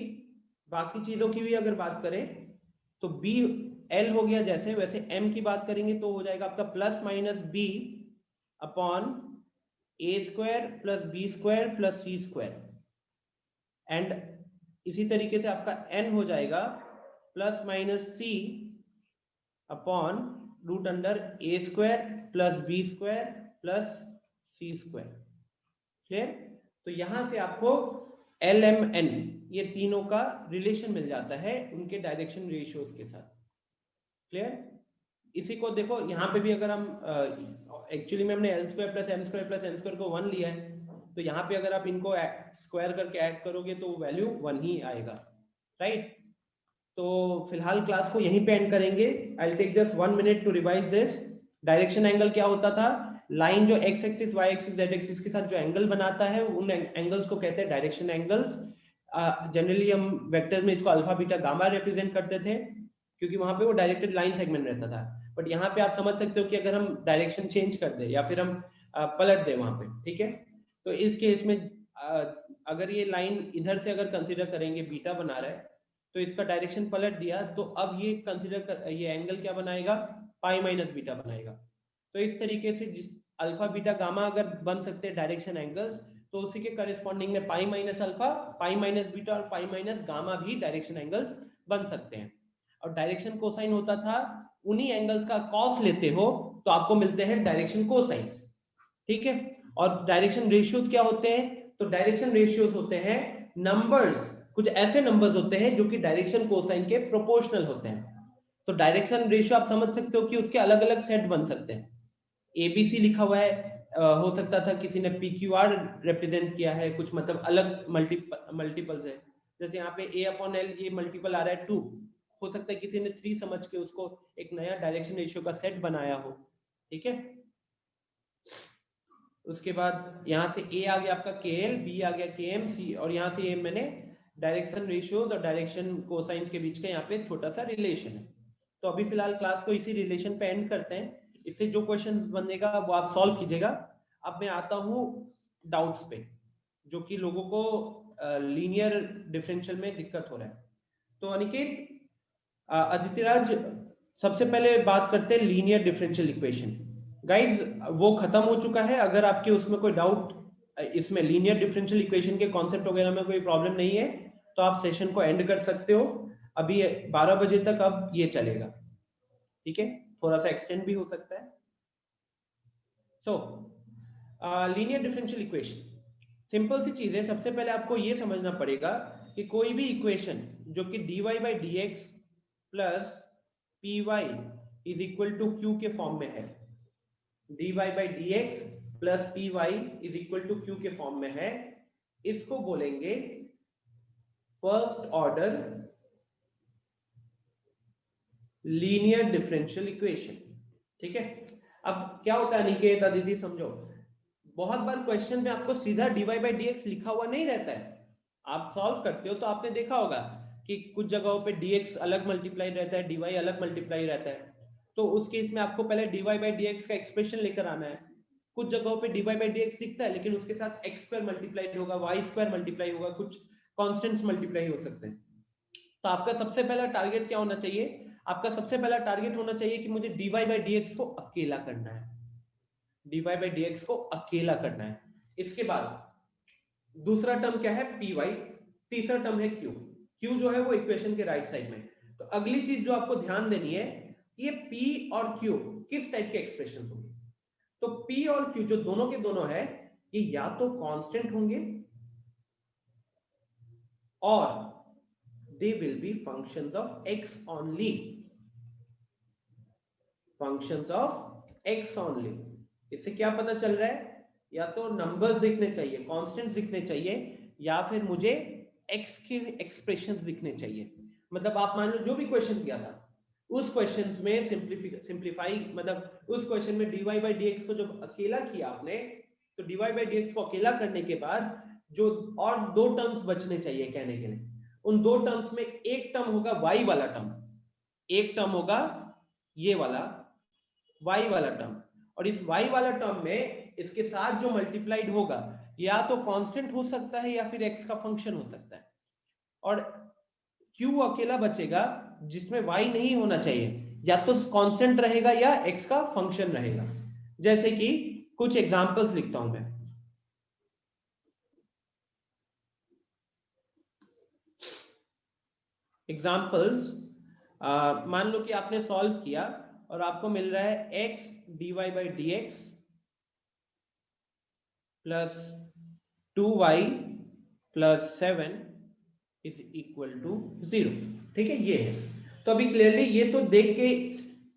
बाकी चीजों की भी अगर बात करें तो b l हो गया जैसे, वैसे m की बात करेंगे तो हो जाएगा आपका plus minus b upon a square plus B square plus C square, and इसी तरीके से आपका n हो जाएगा plus minus c upon root under a square plus B square plus C square, clear. तो यहां से आपको एल एम एन ये तीनों का रिलेशन मिल जाता है उनके डायरेक्शन रेशियोज के साथ, क्लियर। इसी को देखो यहाँ पे भी अगर हम एक्चुअली में हमने L square plus M square plus N square को 1 लिया है, तो यहाँ पे अगर आप इनको स्क्वायर करके ऐड करोगे तो वैल्यू 1 ही आएगा, राइट। तो फिलहाल क्लास को यहीं पे एंड करेंगे। I will take just 1 minute to revise this. Direction angle क्या होता था, लाइन जो X axis Y axis Z axis के साथ जो एंगल बनाता है उन एंगल्स को कहते हैं डायरेक्शन एंगल्स। जनरली हम वेक्टर्स में इसको अल्फा बीटा गामा रिप्रेजेंट करते थे क्योंकि वहां पे वो डायरेक्टेड लाइन सेगमेंट रहता था, बट यहाँ पे आप समझ सकते हो कि अगर हम डायरेक्शन चेंज कर दे या फिर हम पलट दे वहां पे, ठीक है। तो इस केस में अगर ये लाइन इधर से अगर कंसिडर करेंगे बीटा बना रहा है तो इसका डायरेक्शन पलट दिया तो अब ये कंसिडर ये एंगल क्या बनाएगा, पाई माइनस बीटा बनाएगा। तो इस तरीके से जिस अल्फा बीटा गामा अगर बन सकते हैं डायरेक्शन एंगल्स, तो उसी के करस्पॉन्डिंग में pi minus alpha, pi minus beta और पाई माइनस गामा भी डायरेक्शन एंगल्स बन सकते हैं। और डायरेक्शन कोसाइन होता था, उन्हीं एंगल्स का कॉस लेते हो तो आपको मिलते हैं डायरेक्शन कोसाइंस, ठीक है। और डायरेक्शन रेशियोज क्या होते हैं, तो डायरेक्शन रेशियोज होते हैं नंबर्स, कुछ ऐसे नंबर्स होते हैं जो कि डायरेक्शन कोसाइन के प्रोपोर्शनल होते हैं। तो डायरेक्शन रेशियो आप समझ सकते हो कि उसके अलग अलग सेट बन सकते हैं। एबीसी लिखा हुआ है, हो सकता था किसी ने पीक्यूआर रिप्रेजेंट किया है, कुछ मतलब अलग मल्टीपल्स है, जैसे यहाँ पे a अपॉन एल ये मल्टीपल आ रहा है 2, हो सकता है किसी ने 3 समझ के उसको एक नया डायरेक्शन रेशियो का सेट बनाया हो, ठीक है। उसके बाद यहाँ से a आ गया आपका KL, b आ गया KM, c, और यहाँ से ये मैंने डायरेक्शन रेशियोज और डायरेक्शन कोसाइंस के बीच का यहाँ पे छोटा सा रिलेशन है। तो अभी फिलहाल क्लास को इसी रिलेशन पे एंड करते हैं। इससे जो क्वेश्चन बनेगा वो आप सॉल्व कीजिएगा। अब मैं आता हूँ डाउट्स पे, जो कि लोगों को लीनियर डिफरेंशियल में दिक्कत हो रहा है। तो अनिकेत, आदित्यराज, सबसे पहले बात करते हैं लीनियर डिफरेंशियल इक्वेशन। गाइज वो खत्म हो चुका है, अगर आपके उसमें कोई डाउट, इसमें लीनियर डिफरेंशियल इक्वेशन के कॉन्सेप्ट वगैरह में कोई प्रॉब्लम नहीं है तो आप सेशन को एंड कर सकते हो। अभी 12 बजे तक अब ये चलेगा, ठीक है, थोड़ा सा एक्सटेंड भी हो सकता है। So linear differential equation simple सी चीज है। सबसे पहले आपको ये समझना पड़ेगा कि कोई भी इक्वेशन जो कि dy by dx plus py is equal to q के फॉर्म में है, dy by dx plus py is equal to q के फॉर्म में है, इसको बोलेंगे first order linear differential equation, ठीक है। अब क्या होता है निकेत, दीदी समझो, बहुत बार क्वेश्चन में आपको सीधा dy by dx लिखा हुआ नहीं रहता है। आप सॉल्व करते हो तो आपने देखा होगा कि कुछ जगहों पे dx अलग मल्टीप्लाई रहता है, dy अलग मल्टीप्लाई रहता है, तो उस केस में आपको पहले dy by dx का एक्सप्रेशन लेकर आना है। कुछ जगहों पे dy by dx दिखता है लेकिन उसके साथ x स्क्वायर मल्टीप्लाई होगा, y स्क्वायर मल्टीप्लाई होगा, कुछ कॉन्स्टेंट्स मल्टीप्लाई हो सकते हैं। तो आपका सबसे पहला टारगेट क्या होना चाहिए? आपका सबसे पहला टारगेट होना चाहिए कि मुझे dy by dx को अकेला करना है, dy by dx को अकेला करना है। इसके बाद दूसरा टर्म क्या है? py, तीसरा टर्म है q। q जो है वो इक्वेशन के राइट साइड में। तो अगली चीज जो आपको ध्यान देनी है, ये p और q किस टाइप के एक्सप्रेशन होंगे। तो p और q जो दोनों के दोनों है, ये या तो कांस्टेंट होंगे और they will be functions of x only, functions of x only। इससे क्या पता चल रहा है? या तो नंबर्स दिखने चाहिए, कांस्टेंट्स दिखने चाहिए, या फिर मुझे x के एक्सप्रेशंस दिखने चाहिए। मतलब आप मान लो जो भी क्वेश्चन किया था उस क्वेश्चन में सिंप्लीफाई, मतलब उस क्वेश्चन में dy by dx को जब अकेला किया आपने, तो dy by dx को अकेला करने के बाद जो और दो टर्म्स बचने चाहिए कहने के लिए, उन दो टर्म्स में एक टर्म होगा y वाला टर्म, एक टर्म होगा ये वाला y वाला टर्म, और इस y वाला टर्म में इसके साथ जो मल्टीप्लाइड होगा या तो कांस्टेंट हो सकता है या फिर x का फंक्शन हो सकता है, और q अकेला बचेगा जिसमें y नहीं होना चाहिए, या तो कांस्टेंट रहेगा या x का फंक्शन रहेगा। जैसे कि कुछ एग्जांपल्स लिखता हूं मैं। एग्जांपल्स, मान लो कि आपने सॉल्व किया और आपको मिल रहा है x dy by dx plus 2y plus 7 is equal to 0, ठीक है, ये है। तो अभी क्लियरली ये तो देख के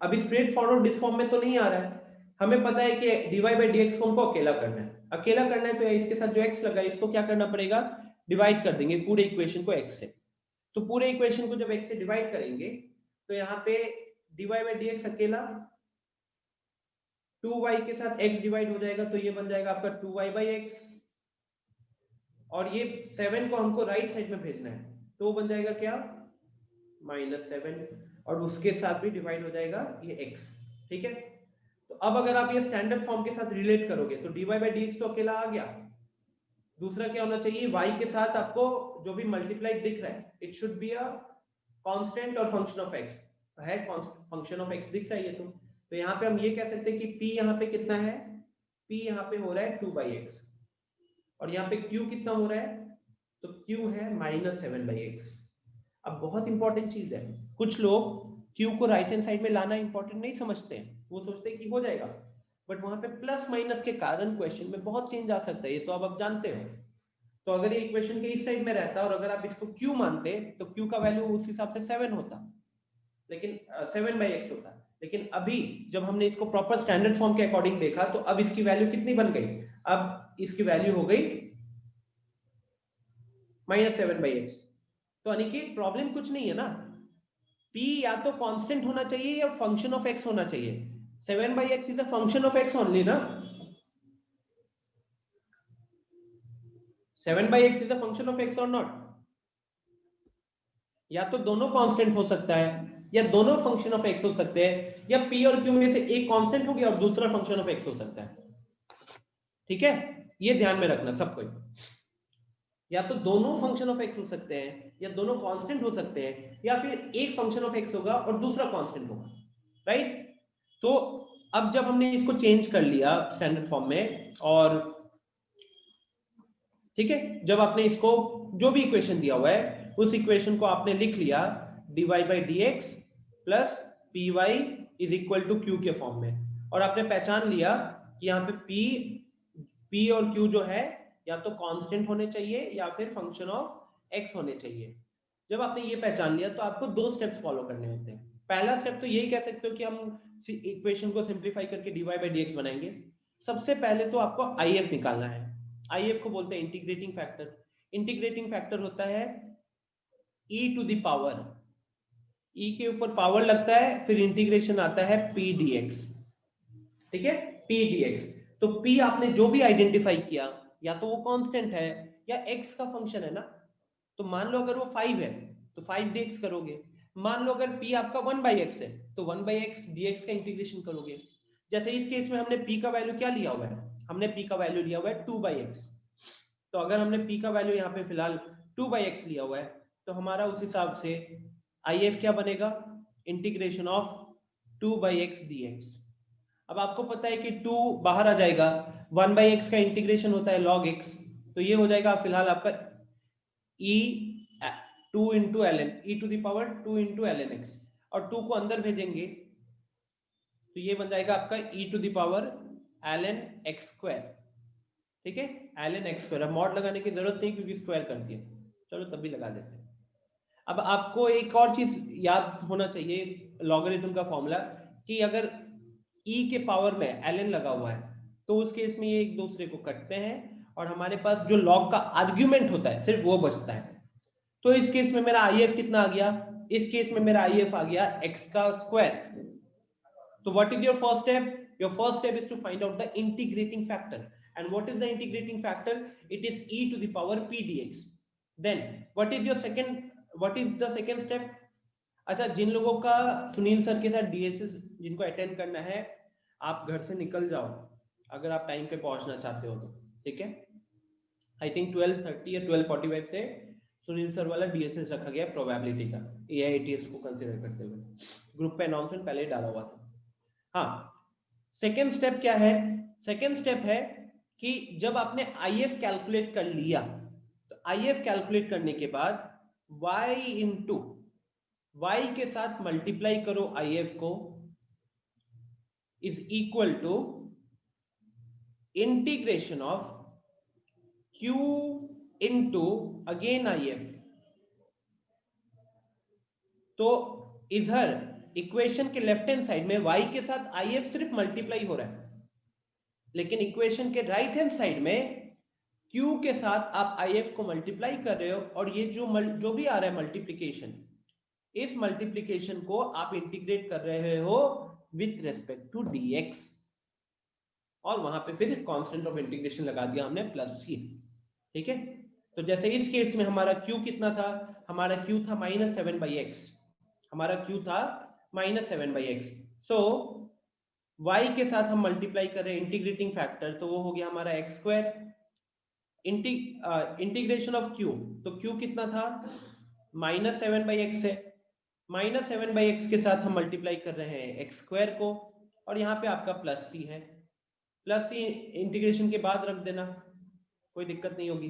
अभी स्ट्रेट फॉरवर्ड इस फॉर्म में तो नहीं आ रहा है। हमें पता है कि dy by dx को हमको अकेला करना है, अकेला करना है, तो इसके साथ जो x लगा है इसको क्या करना पड़ेगा? डिवाइड कर देंगे पूरे इक्वेशन को x से। तो पूरे इक्वेशन को जब x से डिवाइड करेंगे तो यहाँ पे dy by dx अकेला, 2y के साथ x डिवाइड हो जाएगा तो ये बन जाएगा आपका 2y by x, और ये 7 को हमको राइट साइड में भेजना है तो वो बन जाएगा क्या? -7, और उसके साथ भी डिवाइड हो जाएगा ये x, ठीक है। तो अब अगर आप ये स्टैंडर्ड फॉर्म के साथ रिलेट करोगे तो dy by dx तो अकेला आ गया, दूसरा क्या होना चाहिए? y के साथ आपको जो भी मल्टीप्लाई दिख रहा है it should be a constant और फंक्शन ऑफ x, है फंक्शन ऑफ x दिख रहा है ये तो यहाँ पे हम ये कह सकते हैं कि p यहाँ पे कितना है? p यहाँ पे हो रहा है 2/x, और यहाँ पे q कितना हो रहा है? तो q है -7/x। अब बहुत इंपॉर्टेंट चीज है, कुछ लोग q को राइट हैंड साइड में लाना इंपॉर्टेंट नहीं समझते हैं, वो सोचते हैं कि हो जाएगा, बट वहां पे प्लस माइनस के कारण क्वेश्चन में बहुत चेंज आ सकता है, ये तो अब आप जानते हो। तो अगर ये इक्वेशन के इस साइड में रहता और अगर आप इसको q मानते तो q का वैल्यू उस हिसाब से 7 होता, लेकिन 7/x होता। लेकिन अभी जब हमने इसको प्रॉपर स्टैंडर्ड फॉर्म के अकॉर्डिंग देखा तो अब इसकी वैल्यू कितनी बन गई? अब इसकी वैल्यू हो गई -7/x। तो अनिकेत प्रॉब्लम कुछ नहीं है ना, p या तो कांस्टेंट होना चाहिए या फंक्शन ऑफ x होना चाहिए। 7/x is a function of x only ना, 7/x is a function of x और नॉट? या तो दोनों कांस्टेंट हो सकता है या दोनों फंक्शन ऑफ x हो सकते हैं, या p और q में से एक कांस्टेंट हो गया और दूसरा फंक्शन ऑफ x हो सकता है, ठीक है। ये ध्यान में रखना सब कोई, या तो दोनों फंक्शन ऑफ x हो सकते हैं या दोनों कांस्टेंट हो सकते हैं, या फिर एक फंक्शन ऑफ x होगा और दूसरा कांस्टेंट होगा, राइट। तो अब जब हमने इसको चेंज कर लिया स्टैंडर्ड फॉर्म में, और ठीक है, जब आपने इसको जो भी इक्वेशन दिया हुआ है उस इक्वेशन को आपने लिख लिया, dy by dx plus py is equal to q के फॉर्म में। और आपने पहचान लिया कि यहाँ पे p और q जो है या तो कांस्टेंट होने चाहिए या फिर फंक्शन ऑफ x होने चाहिए। जब आपने ये पहचान लिया तो आपको दो स्टेप्स फॉलो करने होते हैं। पहला स्टेप तो यही कह सकते हो कि हम इक्वेशन को सिंप्लीफाई करके dy by dx बनाएंगे। सबसे पहले तो आपको if निकालना है। if को बोलते हैं इंटीग्रेटिंग फैक्टर। इंटीग्रेटिंग फैक्टर होता है e to the power, e के ऊपर पावर लगता है, फिर इंटीग्रेशन आता है p dx। ठीक है, p dx। तो p आपने जो भी आइडेंटिफाई किया या तो वो कांस्टेंट है या x का फंक्शन है ना। तो मान लो अगर वो 5 है तो 5 dx करोगे। मान लो अगर p आपका 1/x है तो 1/x dx का इंटीग्रेशन करोगे। जैसे इस केस में हमने p का वैल्यू क्या लिया हुआ है, हमने p का वैल्यू लिया हुआ है 2/x। तो अगर हमने p का वैल्यू यहाँ पे फिलहाल 2/x लिया हुआ है तो हमारा उस हिसाब से if क्या बनेगा, इंटीग्रेशन ऑफ 2/x dx। अब आपको पता है कि 2 बाहर आ जाएगा, 1/x का इंटीग्रेशन होता है log x, तो ये हो जाएगा फिलहाल आपका e 2 into ln e to the power 2 into ln x, और 2 को अंदर भेजेंगे तो ये बन जाएगा आपका e to the power ln x square। ठीक है, ln x square। अब मॉड लगाने की जरूरत नहीं क्योंकि स्क्वायर कर दिया, चलो तब भी लगा देते हैं। अब आपको एक और चीज याद होना चाहिए लॉगरिथम का फॉर्मूला, कि अगर e के पावर में ln लगा हुआ है तो उस केस में ये एक दूसरे को कटते हैं और हमारे पास जो log का आर्ग्यूमेंट होता है सिर्फ वो बचता है। तो इस केस में मेरा if कितना आ गया, इस केस में मेरा if आ गया x का स्क्वायर। तो what is your first step? Your first step is to find out the integrating factor. And what is the integrating factor? It is e to the power p dx. Then what is the second step? अच्छा, जिन लोगों का Sunil sir के साथ DSS जिनको attend करना है, आप घर से निकल जाओ अगर आप टाइम पे पहुंचना चाहते हो तो। ठीक है, आई थिंक 12:30 या 12:45 से सुनील सर वाला डीएसएस रखा गया प्रोबेबिलिटी का, एआईटीएस को कंसीडर करते हुए। ग्रुप पे अनाउंसमेंट पहले डाला हुआ था। हाँ, सेकेंड स्टेप क्या है? सेकेंड स्टेप है कि जब आपने IF कैलकुलेट कर लिया तो IF कैलकुलेट करने के बाद y इंटू y के साथ मल्टीप्लाई करो IF को, is equal to integration of q into again IF। तो इधर इक्वेशन के लेफ्ट हैंड साइड में y के साथ IF सिर्फ मल्टीप्लाई हो रहा है, लेकिन इक्वेशन के राइट हैंड साइड में q के साथ आप IF को मल्टीप्लाई कर रहे हो, और ये जो भी आ रहा है मल्टीप्लिकेशन, इस मल्टीप्लिकेशन को आप इंटीग्रेट कर रहे हो विथ रेस्पेक्ट टू dx, और वहां पे फिर कांस्टेंट ऑफ इंटीग्रेशन लगा दिया हमने +c। ठीक है, तो जैसे इस केस में हमारा q कितना था, हमारा q था -7/x, हमारा q था -7/x। सो y के साथ हम मल्टीप्लाई कर रहे हैं इंटीग्रेटिंग फैक्टर, तो वो हो गया हमारा x square integration of q। तो q कितना था, -7/x है, -7/x के साथ हम मल्टीप्लाई कर रहे हैं x स्क्वायर को, और यहाँ पे आपका +c है। +c इंटीग्रेशन के बाद रख देना, कोई दिक्कत नहीं होगी।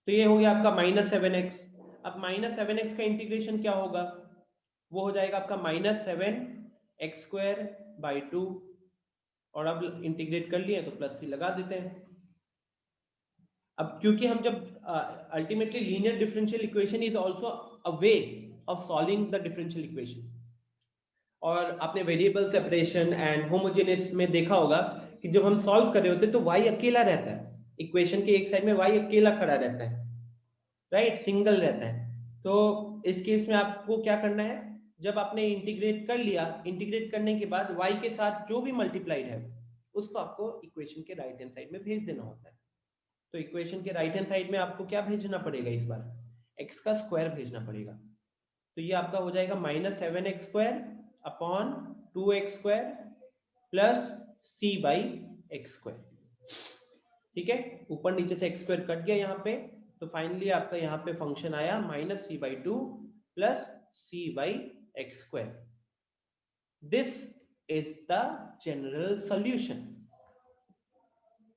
तो ये हो गया आपका -7x। अब -7x का इंटीग्रेशन क्या होगा, वो हो जाएगा आपका -7x² 2, और अब इंटीग्रेट कर लिए तो +c लगा देते हैं। अब क्योंकि हम जब ultimately linear differential equation is also a way of solving the differential equation, और आपने वेरिएबल सेपरेशन एंड होमोजेनियस में देखा होगा कि जब हम सॉल्व कर रहे होते हैं तो y अकेला रहता है, इक्वेशन के एक साइड में y अकेला खड़ा रहता है, राइट, सिंगल रहता है। तो इस केस में आपको क्या करना है, जब आपने इंटीग्रेट कर लिया, इंटीग्रेट करने के बाद y के साथ जो भी मल्टीप्लाइड है उसको आपको इक्वेशन के राइट हैंड साइड में भेज देना होता है। तो इक्वेशन के राइट हैंड साइड में आपको क्या भेजना पड़ेगा, इस बार x का स्क्वायर भेजना पड़ेगा। तो ये आपका हो जाएगा -7x² upon 2x² plus c/x²। ठीक है, ऊपर नीचे से x² कट गया यहाँ पे, तो फाइनली आपका यहाँ पे फंक्शन आया -c/2 plus c/x²। This is the general solution.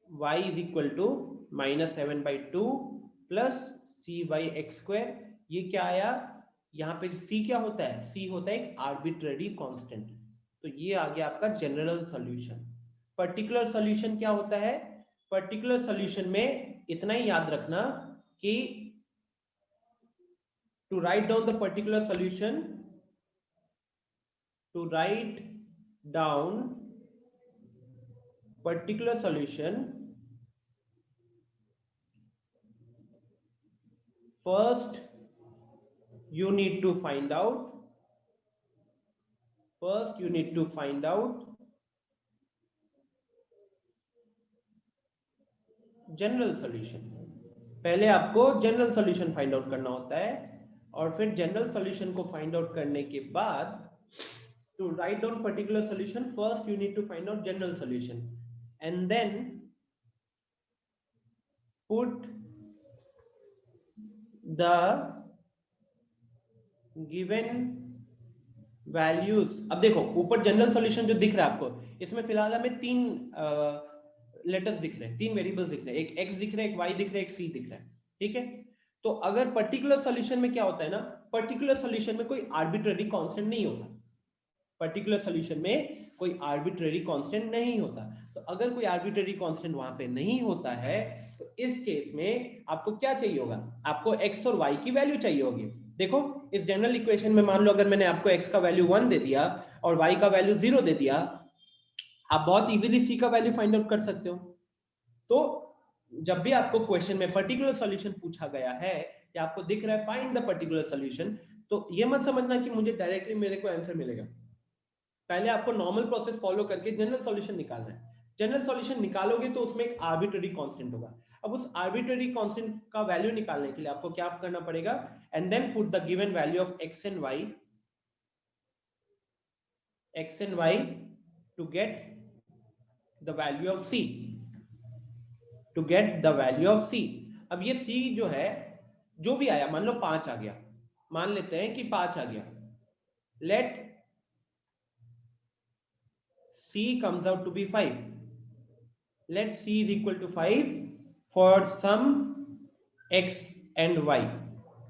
y is equal to -7/2 plus c/x²। ये क्या आया, यहाँ पे c क्या होता है, c होता है एक आर्बिट्ररी कांस्टेंट। तो ये आ गया आपका जनरल सॉल्यूशन। पर्टिकुलर सॉल्यूशन क्या होता है, पर्टिकुलर सॉल्यूशन में इतना ही याद रखना कि to write down the particular solution, to write down particular solution, first you need to find out, first you need to find out general solution. पहले आपको जनरल सॉल्यूशन फाइंड आउट करना होता है, और फिर जनरल सॉल्यूशन को find out करने के बाद to write down particular solution, first you need to find out general solution and then put the given values। अब देखो ऊपर जनरल सॉल्यूशन जो दिख रहा है आपको, इसमें फिलहाल हमें तीन लेटर्स दिख रहे हैं, तीन वेरिएबल्स दिख रहे हैं, एक x दिख रहा है, एक y दिख रहा है, एक c दिख रहा है, ठीक है। तो अगर पर्टिकुलर सॉल्यूशन में क्या होता है ना, पर्टिकुलर सॉल्यूशन में कोई आर्बिट्ररी कांस्टेंट नहीं होता, पर्टिकुलर सॉल्यूशन में कोई आर्बिट्ररी कांस्टेंट नहीं होता। तो अगर कोई आर्बिट्ररी कांस्टेंट वहां पे नहीं होता है तो इस केस में आपको क्या चाहिए होगा, आपको x और y की वैल्यू चाहिए होगी। देखो इस जनरल इक्वेशन में मान लो अगर मैंने आपको x का वैल्यू 1 दे दिया और y का वैल्यू 0 दे दिया, आप बहुत इजीली c का वैल्यू फाइंड आउट कर सकते हो। तो जब भी आपको क्वेश्चन में पर्टिकुलर सॉल्यूशन पूछा गया है या आपको दिख रहा है फाइंड द पर्टिकुलर सॉल्यूशन, तो ये मत समझना कि मुझे डायरेक्टली मेरे को आंसर मिलेगा। पहले आपको नॉर्मल प्रोसेस फॉलो करके जनरल सॉल्यूशन निकालना है। जनरल सॉल्यूशन निकालोगे तो उसमें एक आर्बिट्ररी कांस्टेंट होगा। अब उस आर्बिट्ररी कांस्टेंट का वैल्यू निकालने के लिए आपको क्या करना पड़ेगा, and then put the given value of x and y to get the value of c, to get the value of c। अब ये c जो है, जो भी आया, मान लो 5 आ गया, मान लेते हैं कि 5 आ गया, let c comes out to be 5, let c is equal to 5 for some x and y।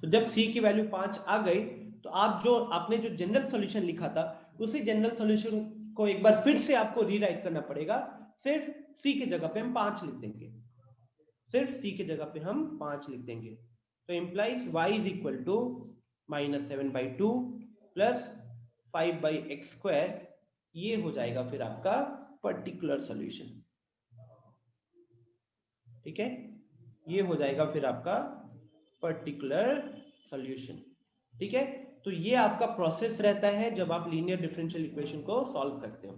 तो जब c की वैल्यू 5 आ गई तो आप जो आपने जो जनरल सॉल्यूशन लिखा था उसी जनरल सॉल्यूशन को एक बार फिर से आपको रीराइट करना पड़ेगा। सिर्फ c की जगह पे हम 5 लिख देंगे, सिर्फ c की जगह पे हम 5 लिख देंगे। तो implies y is equal to -7/2 plus 5/x², ये हो जाएगा फिर आपका पर्टिकुलर सॉल्यूशन। ठीक है, ये हो जाएगा फिर आपका पर्टिकुलर सॉल्यूशन। ठीक है, तो ये आपका प्रोसेस रहता है जब आप लीनियर डिफरेंशियल इक्वेशन को सॉल्व करते हो।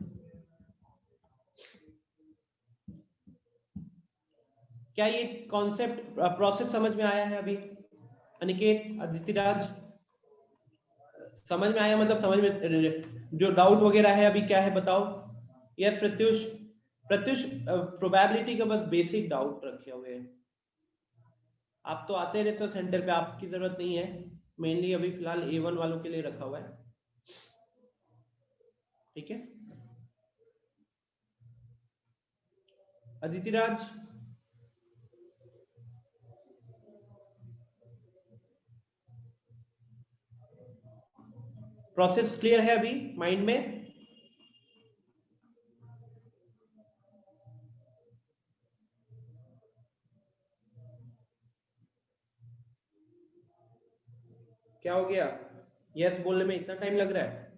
क्या ये कॉन्सेप्ट प्रोसेस समझ में आया है अभी? अनिकेत, अदितिराज, समझ में आया? मतलब समझ में जो डाउट वगैरह है अभी क्या है बताओ। यस प्रत्युष, प्रत्युष प्रोबेबिलिटी का बस बेसिक डाउट रखे हुए हैं। आप तो आते रहते हो सेंटर पे, आपकी जरूरत नहीं है, मेनली अभी फिलहाल A1 वालों के लिए रखा हुआ है। ठीक है, अदितिराज, प्रोसेस क्लियर है अभी माइंड में? क्या हो गया? यस बोलने में इतना टाइम लग रहा है?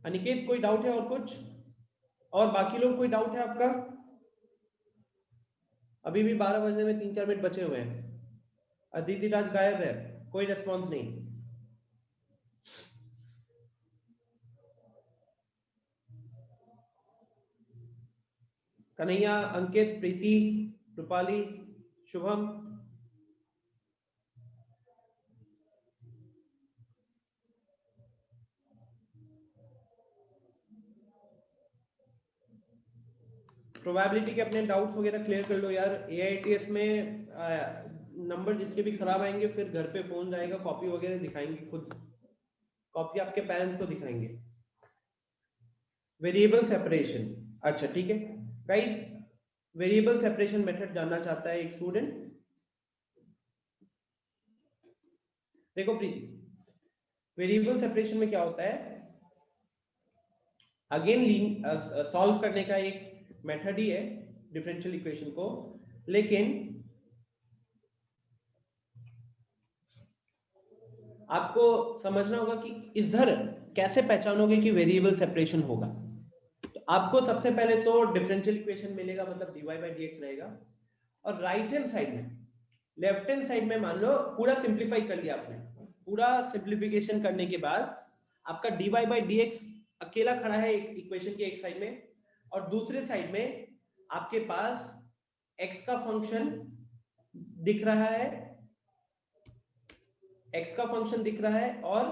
अनिकेत कोई डाउट है और कुछ? और बाकी लोग कोई डाउट है आपका? अभी भी 12 बजने में 3-4 मिनट बचे हुए हैं। अदिति राज गायब है, कोई रेस्पॉन्स नहीं। कन्हैया, अंकित, प्रीति, रूपाली, शुभम, प्रोबेबिलिटी के अपने डाउट्स वगैरह क्लियर कर लो यार। AITS में नंबर जिसके भी खराब आएंगे फिर घर पे फोन जाएगा, कॉपी वगैरह दिखाएंगे, खुद कॉपी आपके पेरेंट्स को दिखाएंगे। वेरिएबल सेपरेशन, अच्छा ठीक है गाइस, वेरिएबल सेपरेशन मेथड जानना चाहता है एक स्टूडेंट? देखो प्रीति, वेरिएबल सेपरेशन में क्या होता है, अगेन सॉल्व करने का एक मेथड ही है डिफरेंशियल इक्वेशन को, लेकिन आपको समझना होगा कि इधर कैसे पहचानोगे कि वेरिएबल सेपरेशन होगा। तो आपको सबसे पहले तो डिफरेंशियल इक्वेशन मिलेगा, मतलब dy बाई dx रहेगा, और राइट हैंड साइड में, लेफ्ट हैंड साइड में मान लो पूरा सिंप्लीफाई कर लिया आपने, पूरा सिंप्लीफिकेशन करने के बाद आपका dy बाई dx अकेला खड़ा है इक्वेशन के एक साइड में, और दूसरे साइड में आपके पास x का फंक्शन दिख रहा है, x का फंक्शन दिख रहा है और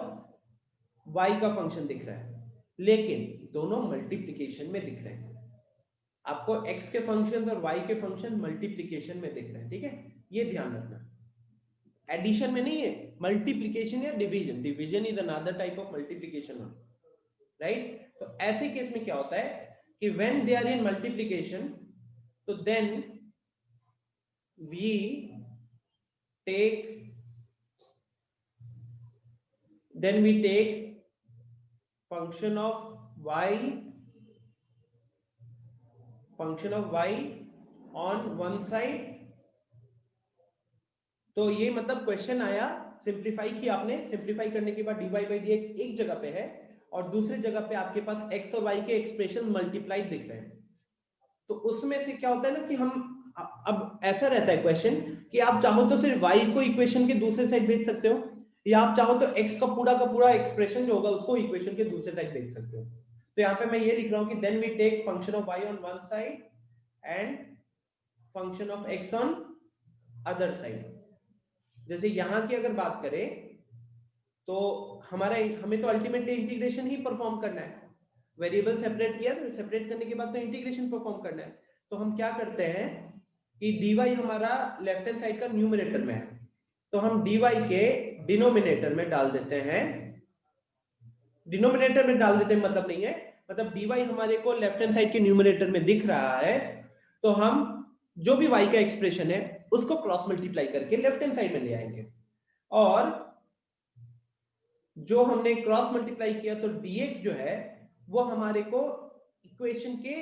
y का फंक्शन दिख रहा है, लेकिन दोनों मल्टीप्लिकेशन में दिख रहे हैं। आपको x के फंक्शन और y के फंक्शन मल्टीप्लिकेशन में दिख रहे हैं, ठीक है, ये ध्यान रखना, एडिशन में नहीं है, मल्टीप्लिकेशन या division, division is another type of multiplication, right. तो ऐसे केस में क्या होता है कि when they are in multiplication, तो then we take function of y on one side। तो ये मतलब क्वेश्चन आया, सिंप्लीफाई किया आपने, सिंप्लीफाई करने के बाद dy बाई dx एक जगह पे है और दूसरी जगह पे आपके पास x और y के एक्सप्रेशन मल्टीप्लाइड दिख रहे हैं। तो उसमें से क्या होता है ना कि हम अब ऐसा रहता है क्वेश्चन कि आप चाहो तो सिर्फ y को इक्वेशन के दूसरे साइड भेज सकते हो, या आप चाहो तो x का पूरा एक्सप्रेशन जो होगा उसको इक्वेशन के दूसरे साइड भेज सकते हो। तो यहाँ पे मैं ये लिख रहा हूँ कि then we take function of y on one side and function of x on other side. जैसे यहाँ की अगर बात करें तो हमें तो अल्टीमेटली इंटीग्रेशन ही परफॉर्म करना है, वेरिएबल सेपरेट किया तो सेपरेट करने के बाद तो इंटीग्रेशन परफॉर्म करना है। तो हम क्या करते हैं कि dy हमारा लेफ्ट हैंड साइड का न्यूमरेटर में है, तो हम dy के डिनोमिनेटर में डाल देते हैं, डिनोमिनेटर में डाल देते हैं मतलब नहीं है, मतलब dy हमारे को लेफ्ट हैंड साइड के न्यूमरेटर में दिख रहा है, तो हम जो भी y का एक्सप्रेशन है उसको क्रॉस मल्टीप्लाई करके लेफ्ट हैंड साइड में ले आएंगे, और जो हमने क्रॉस मल्टीप्लाई किया तो dx जो है वो हमारे को इक्वेशन के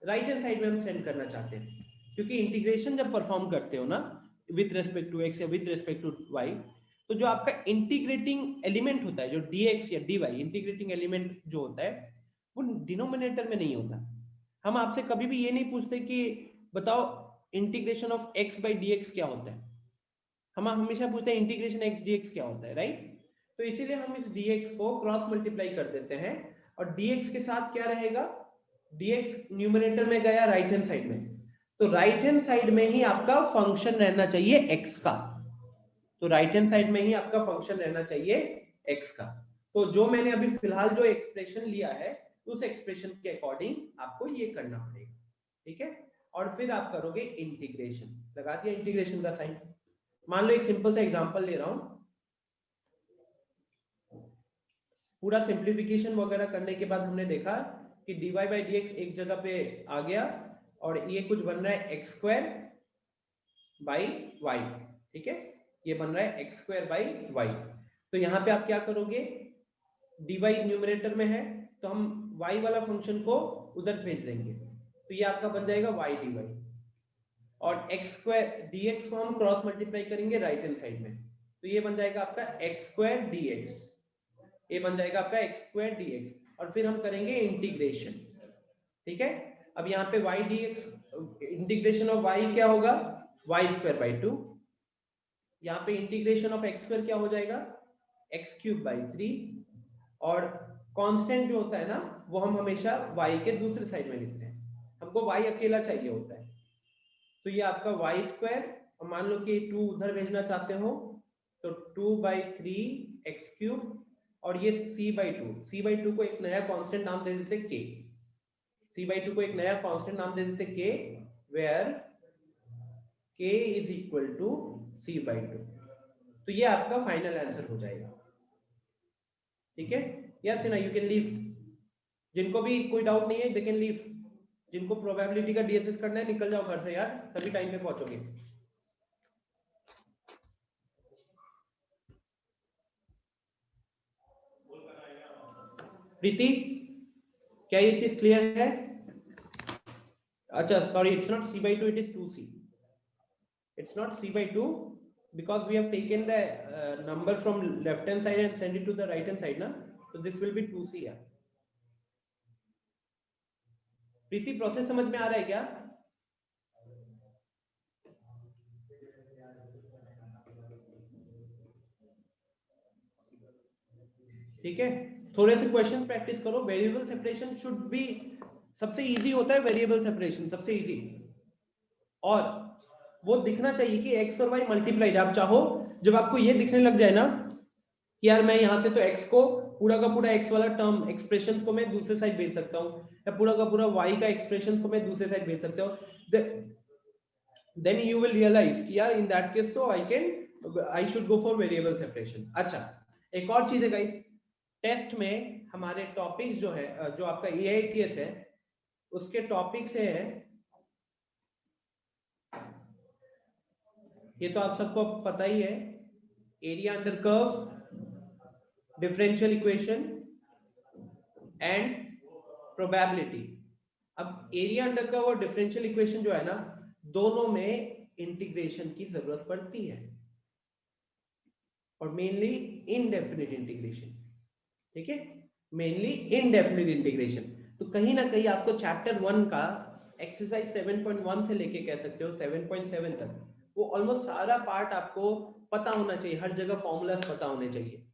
राइट हैंड साइड में हम सेंड करना चाहते हैं, क्योंकि इंटीग्रेशन जब परफॉर्म करते हो ना विद रिस्पेक्ट टू x या विद रिस्पेक्ट टू y, तो जो आपका इंटीग्रेटिंग एलिमेंट होता है, जो dx या dy इंटीग्रेटिंग एलिमेंट जो होता है वो डिनोमिनेटर में नहीं होता। हम आपसे कभी भी ये नहीं पूछते कि बताओ integration of x by dx क्या होता है, हम हमेशा पूछते हैं इंटीग्रेशन x dx क्या होता है, राइट। तो इसीलिए हम इस dx को क्रॉस मल्टीप्लाई कर देते हैं, और dx के साथ क्या रहेगा, dx न्यूमरेटर में गया राइट हैंड साइड में, तो राइट हैंड साइड में ही आपका फंक्शन रहना चाहिए x का, तो राइट हैंड साइड में ही आपका फंक्शन रहना चाहिए x का। तो जो मैंने अभी फिलहाल जो एक्सप्रेशन लिया है उस एक्सप्रेशन के अकॉर्डिंग आपको ये करना पड़ेगा, ठीक है। और फिर आप करोगे इंटीग्रेशन, लगा दिया इंटीग्रेशन का साइन। मान लो एक सिंपल सा एग्जांपल ले रहा हूं, पूरा सिंप्लीफिकेशन वगैरह करने के बाद हमने देखा कि dy बाई dx एक जगह पे आ गया और ये कुछ बन रहा है x स्क्वायर बाई वाई, ठीक है, ये बन रहा है x स्क्वायर बाई वाई। तो यहाँ पे आप क्या करोगे, dy न्यूमरेटर में है तो हम y वाला फंक्शन को उधर भेज देंगे, तो ये आपका बन जाएगा y dy, और x स्क्वायर dx को हम क्रॉस मल्टीप्लाई करेंगे राइट हैंड साइड में, तो ये बन जाएगा आपका x स्क्वायर dx, ये बन जाएगा आपका x स्क्वायर dx, और फिर हम करेंगे इंटीग्रेशन, ठीक है। अब यहाँ पे y dx integration of y क्या होगा, y स्क्वायर बाई 2, यहाँ पे इंटीग्रेशन ऑफ x स्क्वायर क्या हो जाएगा, x क्यूब बाई 3, और कांस्टेंट जो होता है ना वो हम हमेशा y के दूसरे साइड में लिखते हैं, हमको y अकेला चाहिए होता है, तो ये आपका y स्क्वायर, मान लो कि 2 उधर भेजना चाहते हो तो 2 बाई 3 एक्स क्यूब, और ये c बाई 2 को एक नया कांस्टेंट नाम दे देते k, c बाई 2 को एक नया कांस्टेंट नाम दे देते k, where k is equal to c by 2, तो ये आपका फाइनल आंसर हो जाएगा, ठीक है। यस ना, यू कैन लीव, जिनको भी कोई डाउट नहीं है दे कैन लीव, जिनको प्रोबेबिलिटी का डीएसएस करना है निकल जाओ घर से यार, तभी टाइम पे पहुंचोगे। प्रीति, क्या ये चीज क्लियर है? अच्छा, sorry, it's not c/2, it is 2c. It's not c/2 because we have taken the number from left hand side and send it to the right hand side, na? So this will be 2c. Yeah. Preeti, process समझ में आ रहा है क्या? ठीक है, थोड़े से questions practice करो. वेरिएबल सेपरेशन शुड बी, सबसे इजी होता है वेरिएबल सेपरेशन, सबसे इजी. और वो दिखना चाहिए कि x और y मल्टीप्लाइड. आप चाहो जब आपको ये दिखने लग जाए ना कि यार मैं यहां से तो x को पूरा का पूरा x वाला टर्म एक्सप्रेशन को मैं दूसरे साइड भेज सकता हूं, या पूरा का पूरा y का एक्सप्रेशन को मैं दूसरे साइड भेज सकता हूं, देन यू विल रियलाइज कि यार इन दैट केस तो I should go for variable separation. अच्छा, एक और चीज है गाइस, टेस्ट में हमारे टॉपिक्स जो है, जो आपका AITS है उसके टॉपिक्स है, ये तो आप सबको पता ही है, area under curve, differential equation and probability. अब एरिया अंडर कर्व और डिफरेंशियल इक्वेशन जो है ना, दोनों में इंटीग्रेशन की जरूरत पड़ती है, और मेनली इनडेफिनिट इंटीग्रेशन. ठीक है, मेनली इनडेफिनिट इंटीग्रेशन. तो कहीं ना कहीं आपको चैप्टर 1 का एक्सरसाइज 7.1 से लेके कह सकते हो 7.7 तक, वो ऑलमोस्ट सारा पार्ट आपको पता होना चाहिए. हर जगह फॉर्मूलाज पता होने चाहिए.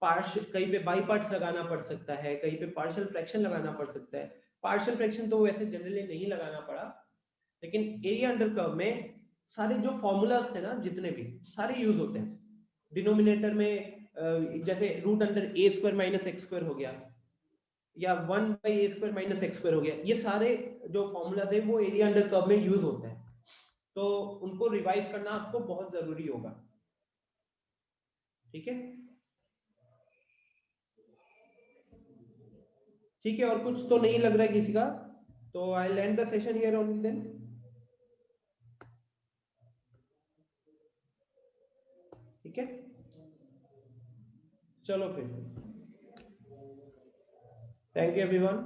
कहीं पे बाई पार्ट्स लगाना पड़ सकता है, कहीं पे पार्शियल फ्रैक्शन लगाना पड़ सकता है. पार्शियल फ्रैक्शन तो वैसे जनरली नहीं लगाना पड़ा, लेकिन एरिया अंडर कर्व में सारे जो फॉर्मूलाज थे ना, जितने भी सारे यूज होते हैं. डिनोमिनेटर में जैसे रूट अंडर ए स्क्वायर माइनस एक्स स्क्वायर हो गया, या 1/a² माइनस एक्स स्क्वायर हो गया, ये सारे जो फॉर्मूला थे वो एरिया अंडर कर्व में यूज होते हैं. तो उनको रिवाइज करना आपको बहुत जरूरी होगा. ठीक है, ठीक है. और कुछ तो नहीं लग रहा है किसी का, तो I will end the session here only then. ठीक है, चलो फिर, थैंक यू एवरीवन.